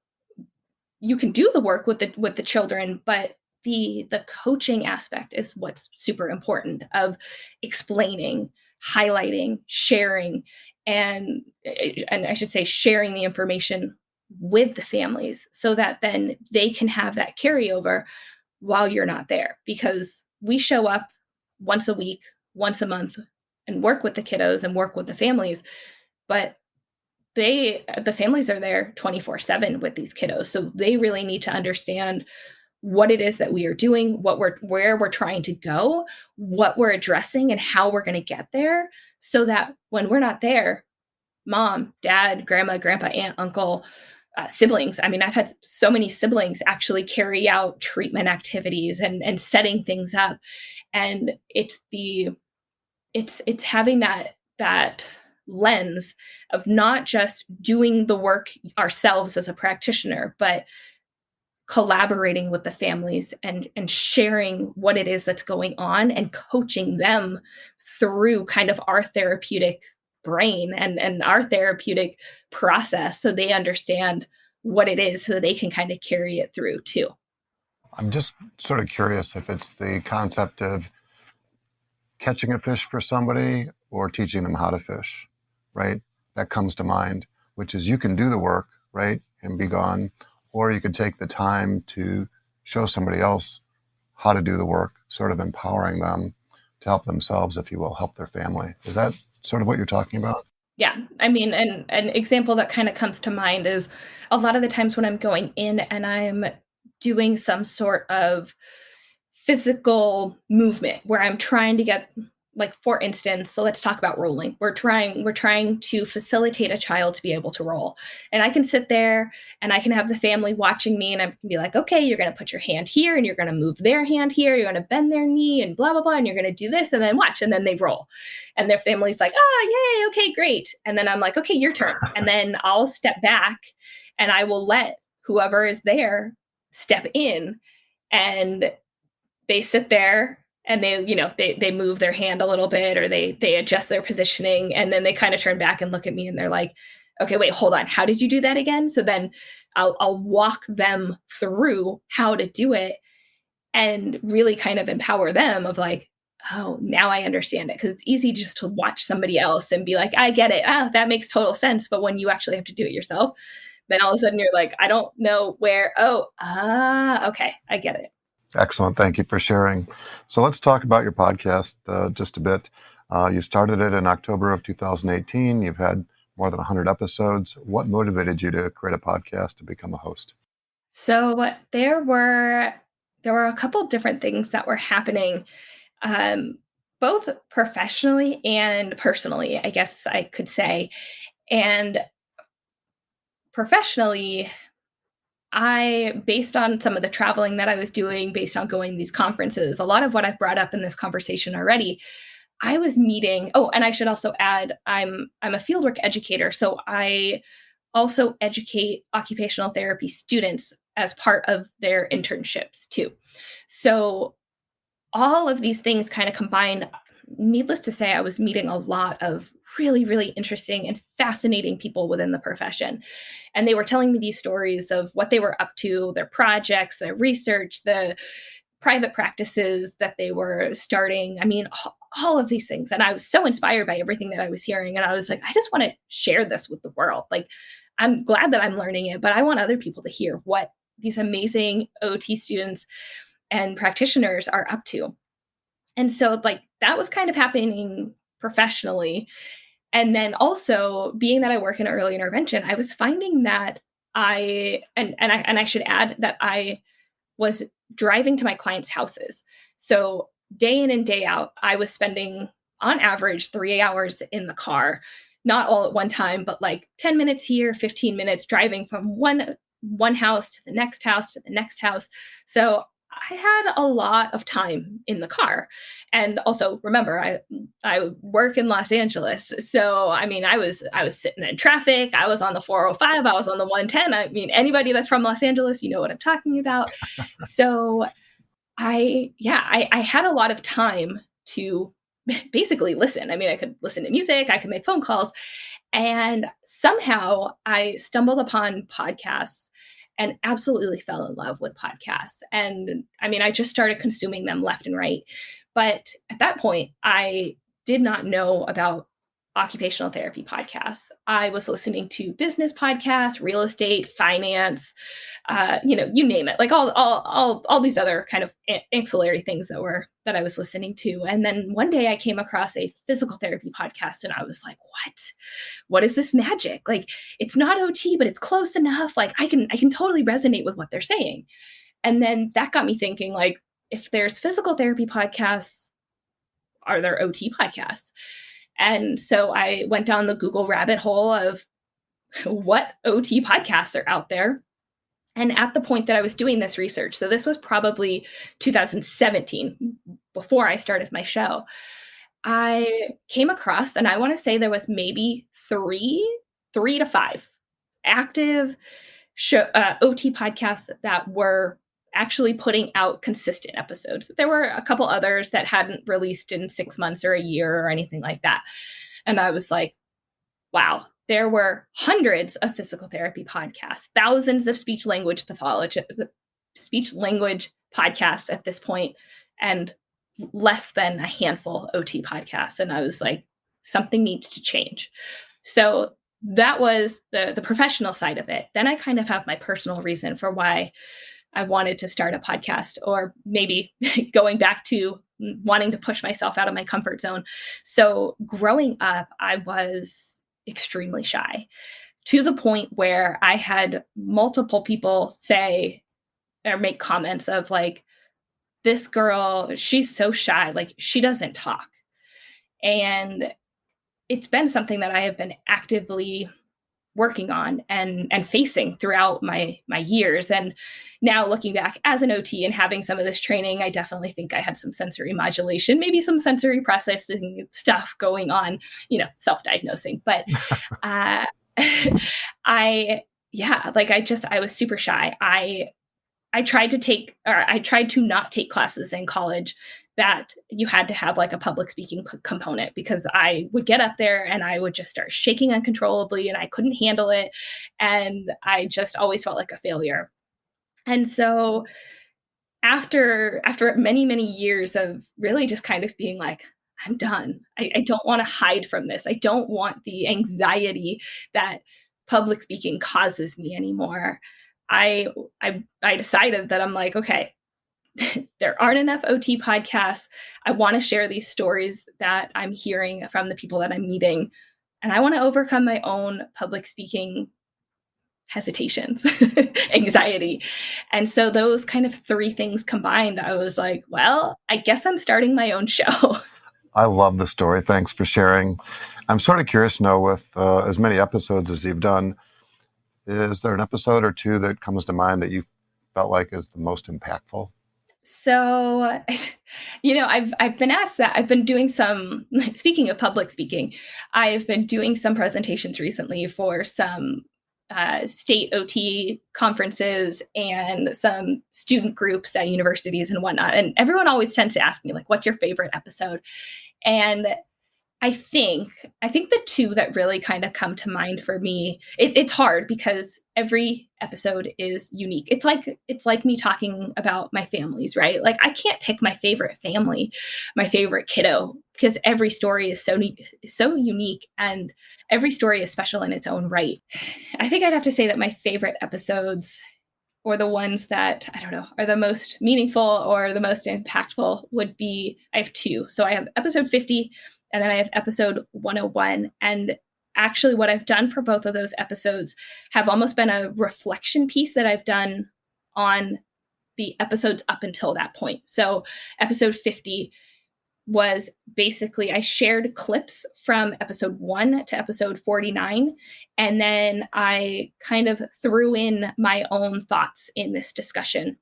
You can do the work with the children, but the coaching aspect is what's super important, of explaining, highlighting, sharing, and I should say sharing the information with the families so that then they can have that carryover while you're not there. Because we show up once a week, once a month, and work with the kiddos and work with the families, but the families are there 24/7 with these kiddos. So they really need to understand what it is that we are doing, where we're trying to go, what we're addressing, and how we're going to get there, so that when we're not there, mom, dad, grandma, grandpa, aunt, uncle, siblings. I mean, I've had so many siblings actually carry out treatment activities and setting things up. And it's having that lens of not just doing the work ourselves as a practitioner, but collaborating with the families and sharing what it is that's going on and coaching them through kind of our therapeutic brain and our therapeutic process so they understand what it is so they can kind of carry it through too. I'm just sort of curious if it's the concept of catching a fish for somebody or teaching them how to fish, right? That comes to mind, which is you can do the work, right, and be gone, or you could take the time to show somebody else how to do the work, sort of empowering them to help themselves, if you will, help their family. Is that sort of what you're talking about? Yeah. I mean, an example that kind of comes to mind is a lot of the times when I'm going in and I'm doing some sort of physical movement where I'm trying to get, like, for instance, so let's talk about rolling. We're trying to facilitate a child to be able to roll. And I can sit there and I can have the family watching me and I can be like, okay, you're going to put your hand here and you're going to move their hand here. You're going to bend their knee and blah, blah, blah. And you're going to do this and then watch. And then they roll and their family's like, oh, yay. Okay, great. And then I'm like, okay, your turn. And then I'll step back and I will let whoever is there step in, and they sit there and they move their hand a little bit or they adjust their positioning, and then they kind of turn back and look at me and they're like, okay, wait, hold on. How did you do that again? So then I'll walk them through how to do it and really kind of empower them of like, oh, now I understand it. Because it's easy just to watch somebody else and be like, I get it. Oh, that makes total sense. But when you actually have to do it yourself, then all of a sudden you're like, I don't know where. Okay, I get it. Excellent. Thank you for sharing. So let's talk about your podcast just a bit. You started it in October of 2018. You've had more than 100 episodes. What motivated you to create a podcast to become a host? So there were a couple different things that were happening, both professionally and personally, I guess I could say. And professionally, based on some of the traveling that I was doing, based on going to these conferences, a lot of what I've brought up in this conversation already, I was meeting. Oh, and I should also add, I'm a fieldwork educator. So I also educate occupational therapy students as part of their internships too. So all of these things kind of combined. Needless to say, I was meeting a lot of really, really interesting and fascinating people within the profession. And they were telling me these stories of what they were up to, their projects, their research, the private practices that they were starting. I mean, all of these things. And I was so inspired by everything that I was hearing. And I was like, I just want to share this with the world. Like, I'm glad that I'm learning it, but I want other people to hear what these amazing OT students and practitioners are up to. And so like that was kind of happening professionally. And then also being that I work in early intervention, I was finding that I should add that I was driving to my clients' houses. So day in and day out, I was spending on average 3 hours in the car, not all at one time, but like 10 minutes here, 15 minutes driving from one house to the next house to the next house. So I had a lot of time in the car. And also remember, I work in Los Angeles. So, I mean, I was sitting in traffic. I was on the 405. I was on the 110. I mean, anybody that's from Los Angeles, you know what I'm talking about. So I had a lot of time to basically listen. I mean, I could listen to music, I could make phone calls. And somehow I stumbled upon podcasts and absolutely fell in love with podcasts. And I mean, I just started consuming them left and right. But at that point, I did not know about occupational therapy podcasts. I was listening to business podcasts, real estate, finance, you name it, like all these other kind of ancillary things that I was listening to. And then one day I came across a physical therapy podcast and I was like, what is this magic? Like, it's not OT, but it's close enough. Like I can totally resonate with what they're saying. And then that got me thinking, like, if there's physical therapy podcasts, are there OT podcasts? And so I went down the Google rabbit hole of what OT podcasts are out there. And at the point that I was doing this research, so this was probably 2017, before I started my show, I came across, and I want to say there was maybe three to five active OT podcasts that were actually putting out consistent episodes. There were a couple others that hadn't released in 6 months or a year or anything like that. And I was like, wow, there were hundreds of physical therapy podcasts, thousands of speech language podcasts at this point, and less than a handful OT podcasts. And I was like, something needs to change. So that was the professional side of it. Then I kind of have my personal reason for why I wanted to start a podcast, or maybe going back to wanting to push myself out of my comfort zone. So growing up, I was extremely shy, to the point where I had multiple people say or make comments of like, this girl, she's so shy, like she doesn't talk. And it's been something that I have been actively working on and facing throughout my years. And now looking back as an OT and having some of this training, I definitely think I had some sensory modulation, maybe some sensory processing stuff going on, self-diagnosing. But I was super shy. I tried to not take classes in college that you had to have like a public speaking component, because I would get up there and I would just start shaking uncontrollably and I couldn't handle it. And I just always felt like a failure. And so after many, many years of really just kind of being like, I'm done. I don't want to hide from this. I don't want the anxiety that public speaking causes me anymore. I decided that I'm like, okay, there aren't enough OT podcasts. I want to share these stories that I'm hearing from the people that I'm meeting. And I want to overcome my own public speaking hesitations, anxiety. And so those kind of three things combined, I was like, well, I guess I'm starting my own show. I love the story. Thanks for sharing. I'm sort of curious to know, with as many episodes as you've done, is there an episode or two that comes to mind that you felt like is the most impactful? So, I've been asked that. I've been doing some, speaking of public speaking, I've been doing some presentations recently for some state OT conferences and some student groups at universities and whatnot. And everyone always tends to ask me, like, what's your favorite episode? And I think the two that really kind of come to mind for me, it's hard because every episode is unique. It's like me talking about my families, right? Like, I can't pick my favorite family, my favorite kiddo, because every story is so unique and every story is special in its own right. I think I'd have to say that my favorite episodes, or the ones that, I don't know, are the most meaningful or the most impactful, would be, I have two. So I have episode 50, and then I have episode 101. And actually what I've done for both of those episodes have almost been a reflection piece that I've done on the episodes up until that point. So episode 50 was basically, I shared clips from episode 1 to episode 49. And then I kind of threw in my own thoughts in this discussion.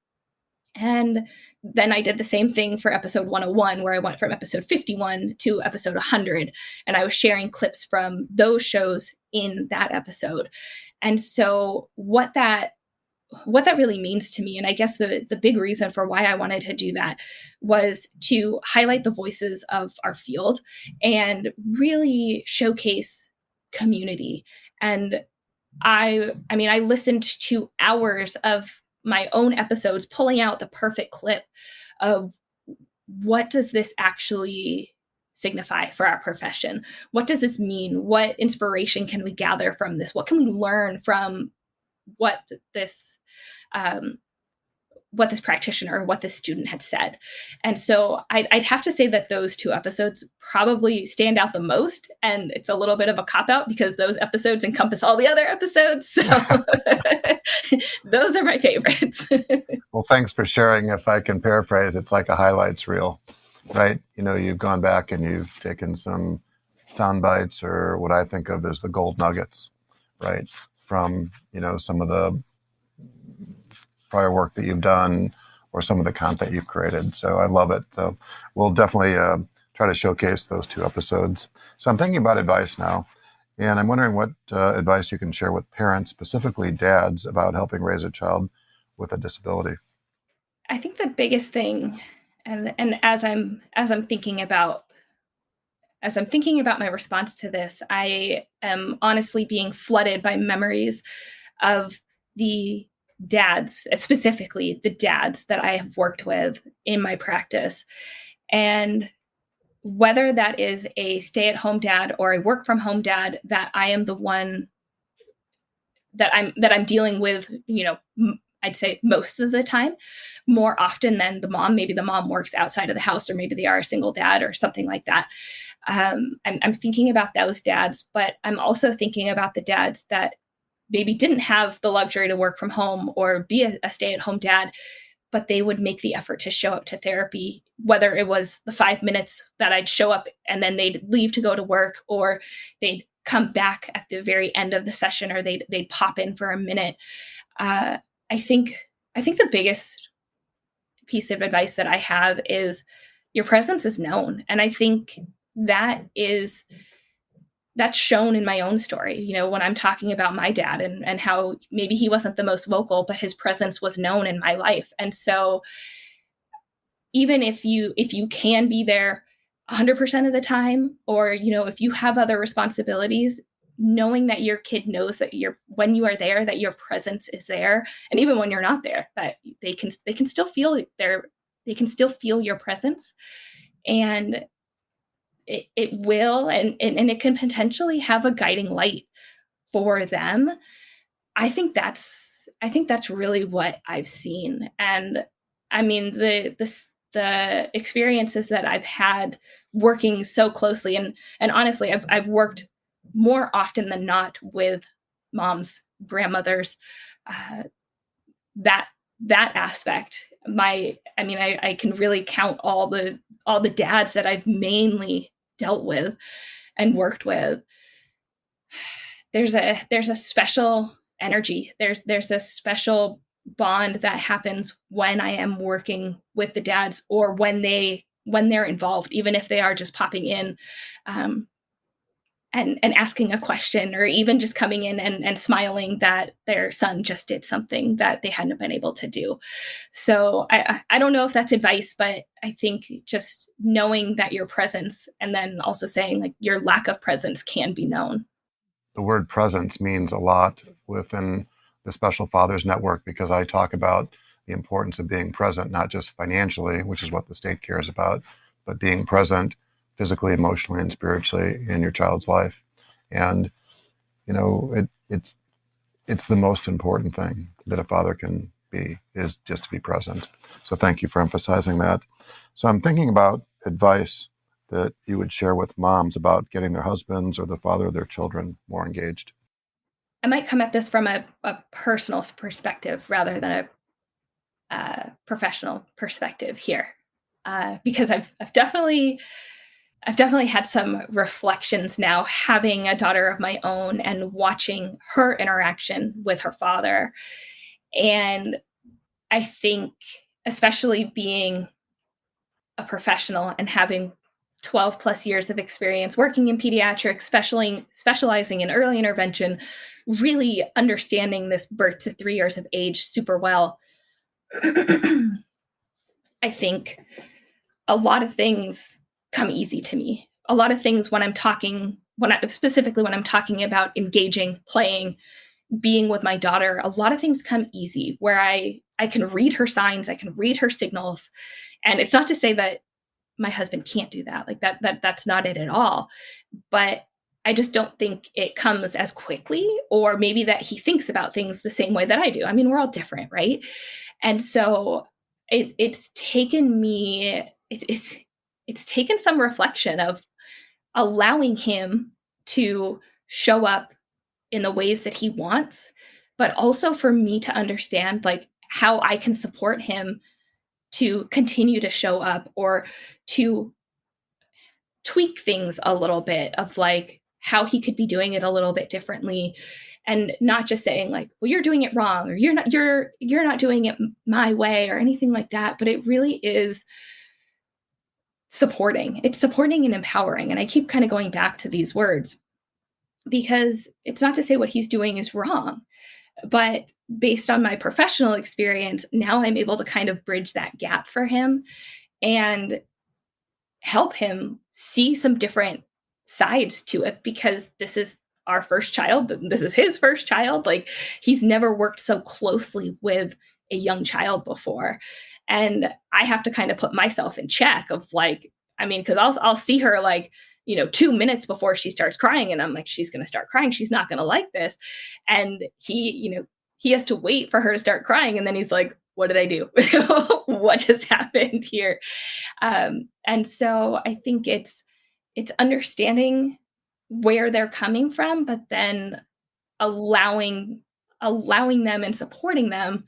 And then I did the same thing for episode 101, where I went from episode 51 to episode 100. And I was sharing clips from those shows in that episode. And so what that really means to me, and I guess the big reason for why I wanted to do that, was to highlight the voices of our field and really showcase community. And I listened to hours of my own episodes, pulling out the perfect clip of what does this actually signify for our profession? What does this mean? What inspiration can we gather from this? What can we learn from what this practitioner or what this student had said? And so I'd have to say that those two episodes probably stand out the most. And it's a little bit of a cop-out because those episodes encompass all the other episodes. So those are my favorites. Well, thanks for sharing. If I can paraphrase, it's like a highlights reel, right? You've gone back and you've taken some sound bites, or what I think of as the gold nuggets, right? From, some of the prior work that you've done or some of the content you've created. So I love it. So we'll definitely try to showcase those 2 episodes. So I'm thinking about advice now, and I'm wondering what advice you can share with parents, specifically dads, about helping raise a child with a disability. I think the biggest thing, and as I'm thinking about my response to this, I am honestly being flooded by memories of the dads, specifically the dads that I have worked with in my practice. And whether that is a stay-at-home dad or a work-from-home dad, that I am the one that I'm dealing with, I'd say most of the time, more often than the mom. Maybe the mom works outside of the house, or maybe they are a single dad or something like that. I'm thinking about those dads, but I'm also thinking about the dads that maybe didn't have the luxury to work from home or be a stay-at-home dad, but they would make the effort to show up to therapy, whether it was the 5 minutes that I'd show up and then they'd leave to go to work, or they'd come back at the very end of the session, or they'd pop in for a minute. I think the biggest piece of advice that I have is your presence is known. And I think that's shown in my own story, when I'm talking about my dad and how maybe he wasn't the most vocal, but his presence was known in my life. And so even if you can be there 100% of the time, or, if you have other responsibilities, knowing that your kid knows that when you are there, that your presence is there. And even when you're not there, that they can still feel your presence. And it will, and it can potentially have a guiding light for them. I think that's really what I've seen. And I mean, the experiences that I've had working so closely, and honestly, I've worked more often than not with moms, grandmothers, that aspect. I can really count all the dads that I've mainly dealt with and worked with. There's a special energy. There's a special bond that happens when I am working with the dads, or when they're involved, even if they are just popping in, and asking a question, or even just coming in and smiling that their son just did something that they hadn't been able to do. So I don't know if that's advice, but I think just knowing that your presence, and then also saying like your lack of presence, can be known. The word presence means a lot within the Special Fathers Network, because I talk about the importance of being present, not just financially, which is what the state cares about, but being present physically, emotionally, and spiritually in your child's life. And, it's the most important thing that a father can be, is just to be present. So thank you for emphasizing that. So I'm thinking about advice that you would share with moms about getting their husbands or the father of their children more engaged. I might come at this from a personal perspective rather than a professional perspective here, because I've definitely had some reflections now, having a daughter of my own and watching her interaction with her father. And I think, especially being a professional and having 12 plus years of experience working in pediatrics, specializing in early intervention, really understanding this birth to 3 years of age super well, I think a lot of things come easy to me. A lot of things specifically when I'm talking about engaging, playing, being with my daughter, a lot of things come easy, where I can read her signs, I can read her signals. And it's not to say that my husband can't do that. Like that's not it at all. But I just don't think it comes as quickly, or maybe that he thinks about things the same way that I do. I mean, we're all different, right? And so it's taken me, it's taken some reflection of allowing him to show up in the ways that he wants, but also for me to understand like how I can support him to continue to show up, or to tweak things a little bit of like how he could be doing it a little bit differently, and not just saying like, well, you're doing it wrong, or you're not doing it my way, or anything like that. But it really is supporting. It's supporting and empowering. And I keep kind of going back to these words because it's not to say what he's doing is wrong, but based on my professional experience, now I'm able to kind of bridge that gap for him and help him see some different sides to it, because this is our first child. This is his first child. Like, he's never worked so closely with a young child before. And I have to kind of put myself in check of like, I mean, because I'll see her like, 2 minutes before she starts crying, and I'm like, she's going to start crying. She's not going to like this. And he has to wait for her to start crying. And then he's like, what did I do? What just happened here? And so I think it's understanding where they're coming from, but then allowing them and supporting them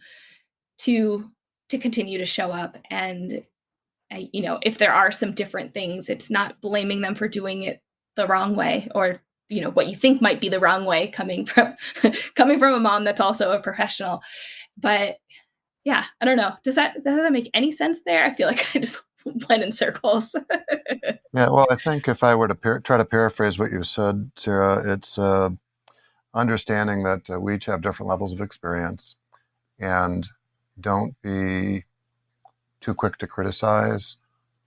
to continue to show up. And if there are some different things, it's not blaming them for doing it the wrong way, or what you think might be the wrong way coming from a mom that's also a professional. But yeah, I don't know. Does that make any sense there? I feel like I just went in circles. Yeah, well, I think if I were to try to paraphrase what you said, Sarah, it's understanding that we each have different levels of experience, and don't be too quick to criticize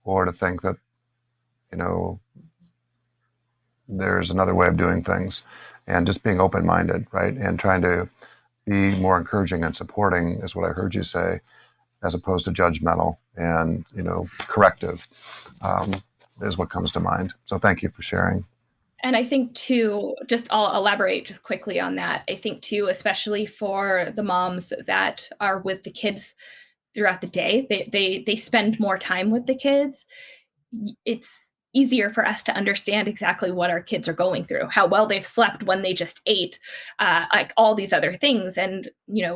or to think that, there's another way of doing things, and just being open-minded, right? And trying to be more encouraging and supporting is what I heard you say, as opposed to judgmental and, corrective, is what comes to mind. So thank you for sharing. And I think too, I'll elaborate just quickly on that. I think too, especially for the moms that are with the kids throughout the day, they spend more time with the kids. It's easier for us to understand exactly what our kids are going through, how well they've slept when they just ate, like all these other things. And,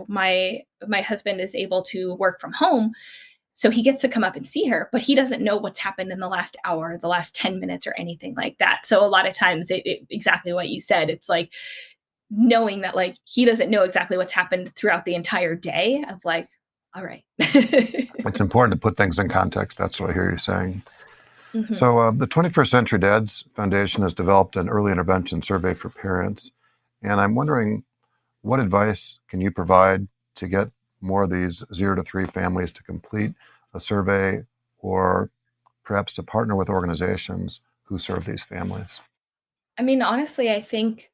my husband is able to work from home, so he gets to come up and see her, but he doesn't know what's happened in the last hour, the last 10 minutes or anything like that. So a lot of times exactly what you said, it's like knowing that like he doesn't know exactly what's happened throughout the entire day of like, all right. It's important to put things in context. That's what I hear you saying. Mm-hmm. So the 21st Century Dads Foundation has developed an early intervention survey for parents. And I'm wondering, what advice can you provide to get more of these 0 to 3 families to complete a survey, or perhaps to partner with organizations who serve these families? I mean, honestly, I think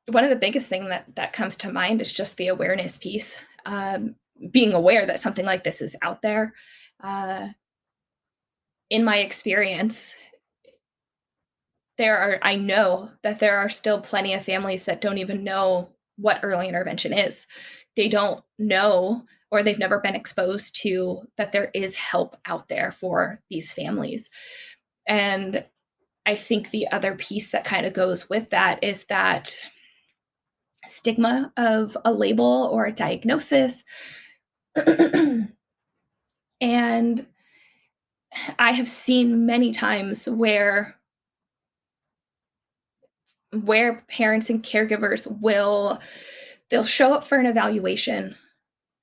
one of the biggest thing that comes to mind is just the awareness piece. Being aware that something like this is out there. In my experience, I know that there are still plenty of families that don't even know what early intervention is. They don't know, or they've never been exposed to, that there is help out there for these families. And I think the other piece that kind of goes with that is that stigma of a label or a diagnosis. And I have seen many times where parents and caregivers they'll show up for an evaluation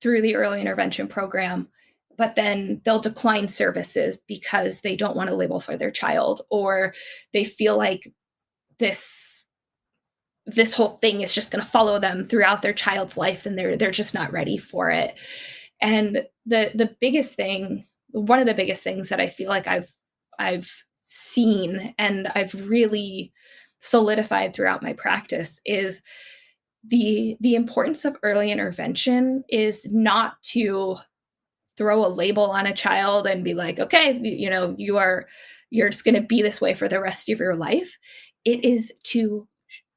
through the early intervention program, but then they'll decline services because they don't want a label for their child, or they feel like this whole thing is just going to follow them throughout their child's life, and they're just not ready for it. And the biggest thing, one of the biggest things that I feel like I've seen and I've really solidified throughout my practice is the importance of early intervention is not to throw a label on a child and be like, okay, you're just going to be this way for the rest of your life. It is to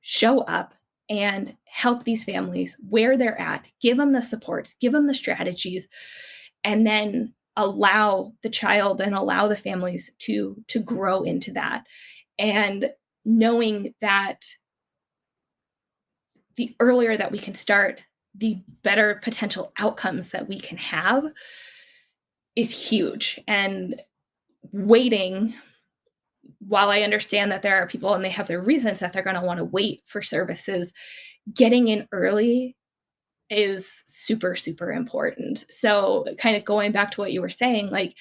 show up and help these families where they're at, give them the supports, give them the strategies, and then allow the child and allow the families to grow into that. And knowing that the earlier that we can start, the better potential outcomes that we can have is huge. And waiting, while I understand that there are people and they have their reasons that they're going to want to wait for services, getting in early is super, super important. So kind of going back to what you were saying, like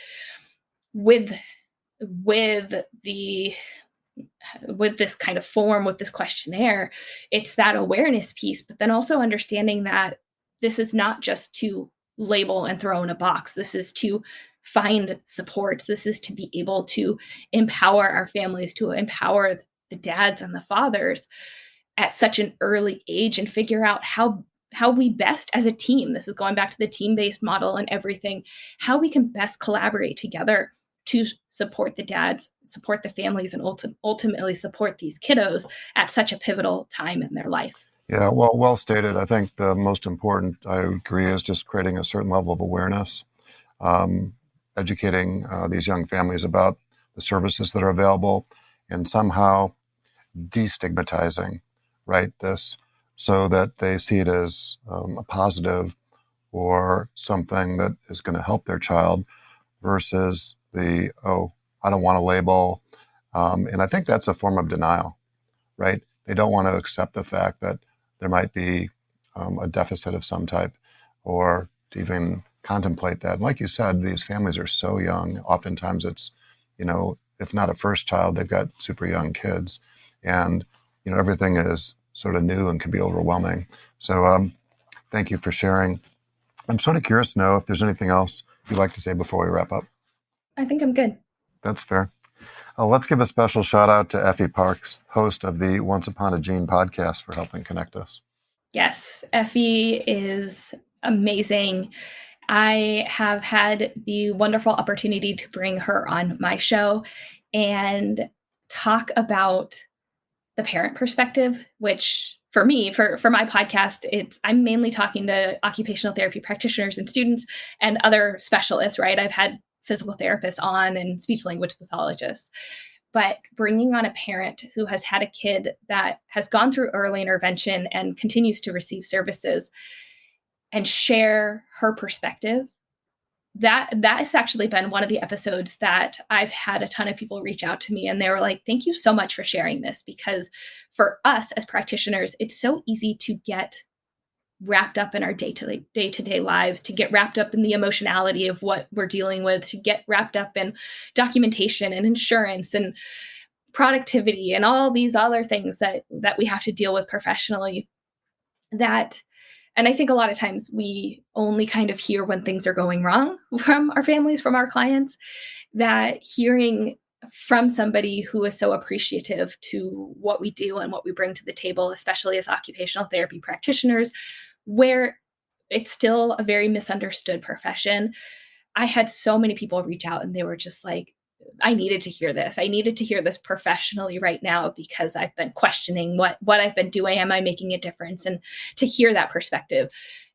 with with this kind of form, with this questionnaire, it's that awareness piece, but then also understanding that this is not just to label and throw in a box. This is to find supports. This is to be able to empower our families, to empower the dads and the fathers at such an early age, and figure out how we best as a team, this is going back to the team-based model and everything, how we can best collaborate together to support the dads, support the families, and ultimately support these kiddos at such a pivotal time in their life. Yeah, well stated. I think the most important, I agree, is just creating a certain level of awareness, educating these young families about the services that are available, and somehow destigmatizing, right, this, so that they see it as a positive or something that is going to help their child versus I don't want to label. And I think that's a form of denial, right? They don't want to accept the fact that there might be a deficit of some type, or to even contemplate that. And like you said, these families are so young. Oftentimes it's, if not a first child, they've got super young kids. And, everything is sort of new and can be overwhelming. So thank you for sharing. I'm sort of curious to know if there's anything else you'd like to say before we wrap up. I think I'm good. That's fair. Let's give a special shout out to Effie Parks, host of the Once Upon a Gene podcast, for helping connect us. Yes, Effie is amazing. I have had the wonderful opportunity to bring her on my show and talk about the parent perspective, which for me, for my podcast, I'm mainly talking to occupational therapy practitioners and students and other specialists, right? I've had physical therapists on and speech language pathologists, but bringing on a parent who has had a kid that has gone through early intervention and continues to receive services and share her perspective, that has actually been one of the episodes that I've had a ton of people reach out to me, and they were like, thank you so much for sharing this, because for us as practitioners, it's so easy to get wrapped up in our day-to-day lives, to get wrapped up in the emotionality of what we're dealing with, to get wrapped up in documentation and insurance and productivity and all these other things that we have to deal with professionally. And I think a lot of times we only kind of hear when things are going wrong from our families, from our clients, that hearing from somebody who is so appreciative to what we do and what we bring to the table, especially as occupational therapy practitioners, where it's still a very misunderstood profession. I had so many people reach out and they were just like, I needed to hear this. I needed to hear this professionally right now, because I've been questioning what I've been doing. Am I making a difference? And to hear that perspective,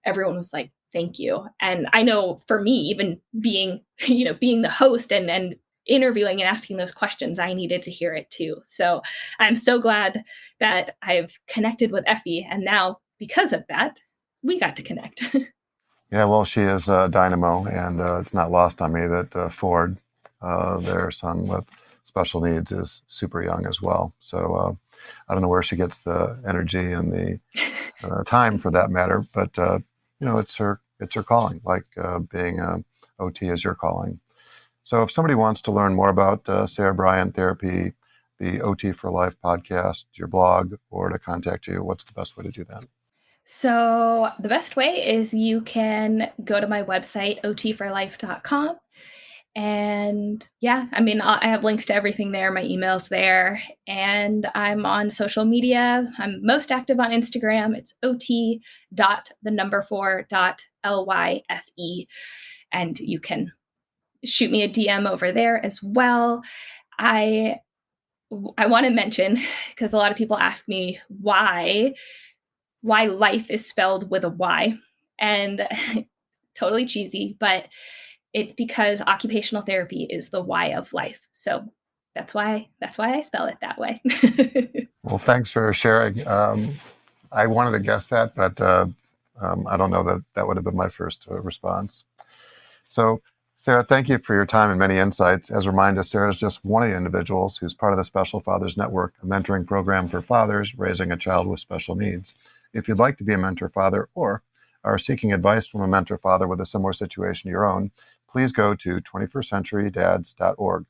everyone was like, thank you. And I know for me, even being the host and interviewing and asking those questions, I needed to hear it too. So I'm so glad that I've connected with Effie. And now, because of that, we got to connect. Yeah, well, she is dynamo, and it's not lost on me that Ford, their son with special needs, is super young as well. So I don't know where she gets the energy and the time for that matter, but it's her calling, like being a OT is your calling. So if somebody wants to learn more about Sarah Bryan Therapy, the OT4Lyfe Podcast, your blog, or to contact you, what's the best way to do that? So the best way is you can go to my website, OT4Lyfe.com. And yeah, I have links to everything there. My email's there, and I'm on social media. I'm most active on Instagram. It's ot.4.lyfe. And you can shoot me a DM over there as well. I want to mention, because a lot of people ask me why life is spelled with a Y, and totally cheesy, but it's because occupational therapy is the Y of life. So that's why I spell it that way. Well, thanks for sharing. I wanted to guess that, but I don't know that would have been my first response. So, Sarah, thank you for your time and many insights. As a reminder, Sarah is just one of the individuals who's part of the Special Fathers Network, a mentoring program for fathers raising a child with special needs. If you'd like to be a mentor father or are seeking advice from a mentor father with a similar situation to your own, please go to 21stcenturydads.org.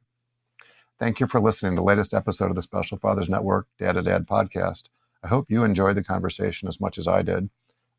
Thank you for listening to the latest episode of the Special Fathers Network Dad to Dad podcast. I hope you enjoyed the conversation as much as I did.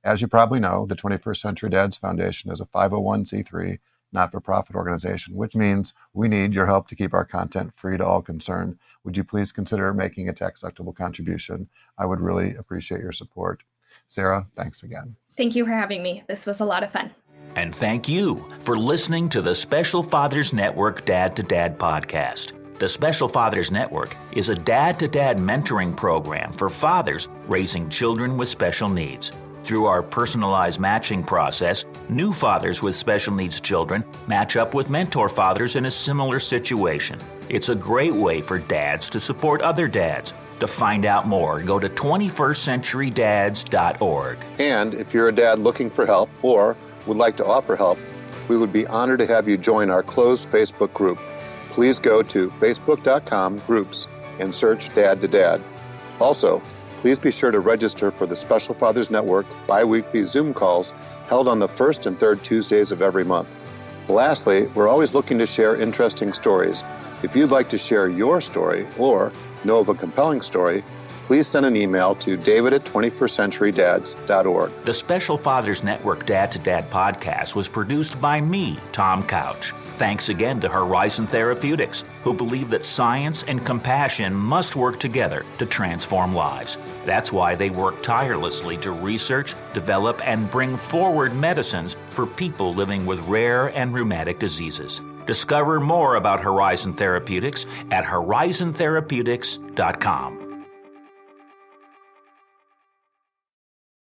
As you probably know, the 21st Century Dads Foundation is a 501c3 not-for-profit organization, which means we need your help to keep our content free to all concerned. Would you please consider making a tax-deductible contribution? I would really appreciate your support. Sarah, thanks again. Thank you for having me. This was a lot of fun. And thank you for listening to the Special Fathers Network Dad to Dad podcast. The Special Fathers Network is a dad-to-dad mentoring program for fathers raising children with special needs. Through our personalized matching process, new fathers with special needs children match up with mentor fathers in a similar situation. It's a great way for dads to support other dads. To find out more, go to 21stcenturydads.org. And if you're a dad looking for help or would like to offer help, we would be honored to have you join our closed Facebook group. Please go to facebook.com/groups and search Dad to Dad. Also, please be sure to register for the Special Fathers Network bi-weekly Zoom calls held on the first and third Tuesdays of every month. Lastly, we're always looking to share interesting stories. If you'd like to share your story or know of a compelling story, please send an email to david@21stcenturydads.org. The Special Fathers Network Dad to Dad podcast was produced by me, Tom Couch. Thanks again to Horizon Therapeutics, who believe that science and compassion must work together to transform lives. That's why they work tirelessly to research, develop, and bring forward medicines for people living with rare and rheumatic diseases. Discover more about Horizon Therapeutics at horizontherapeutics.com.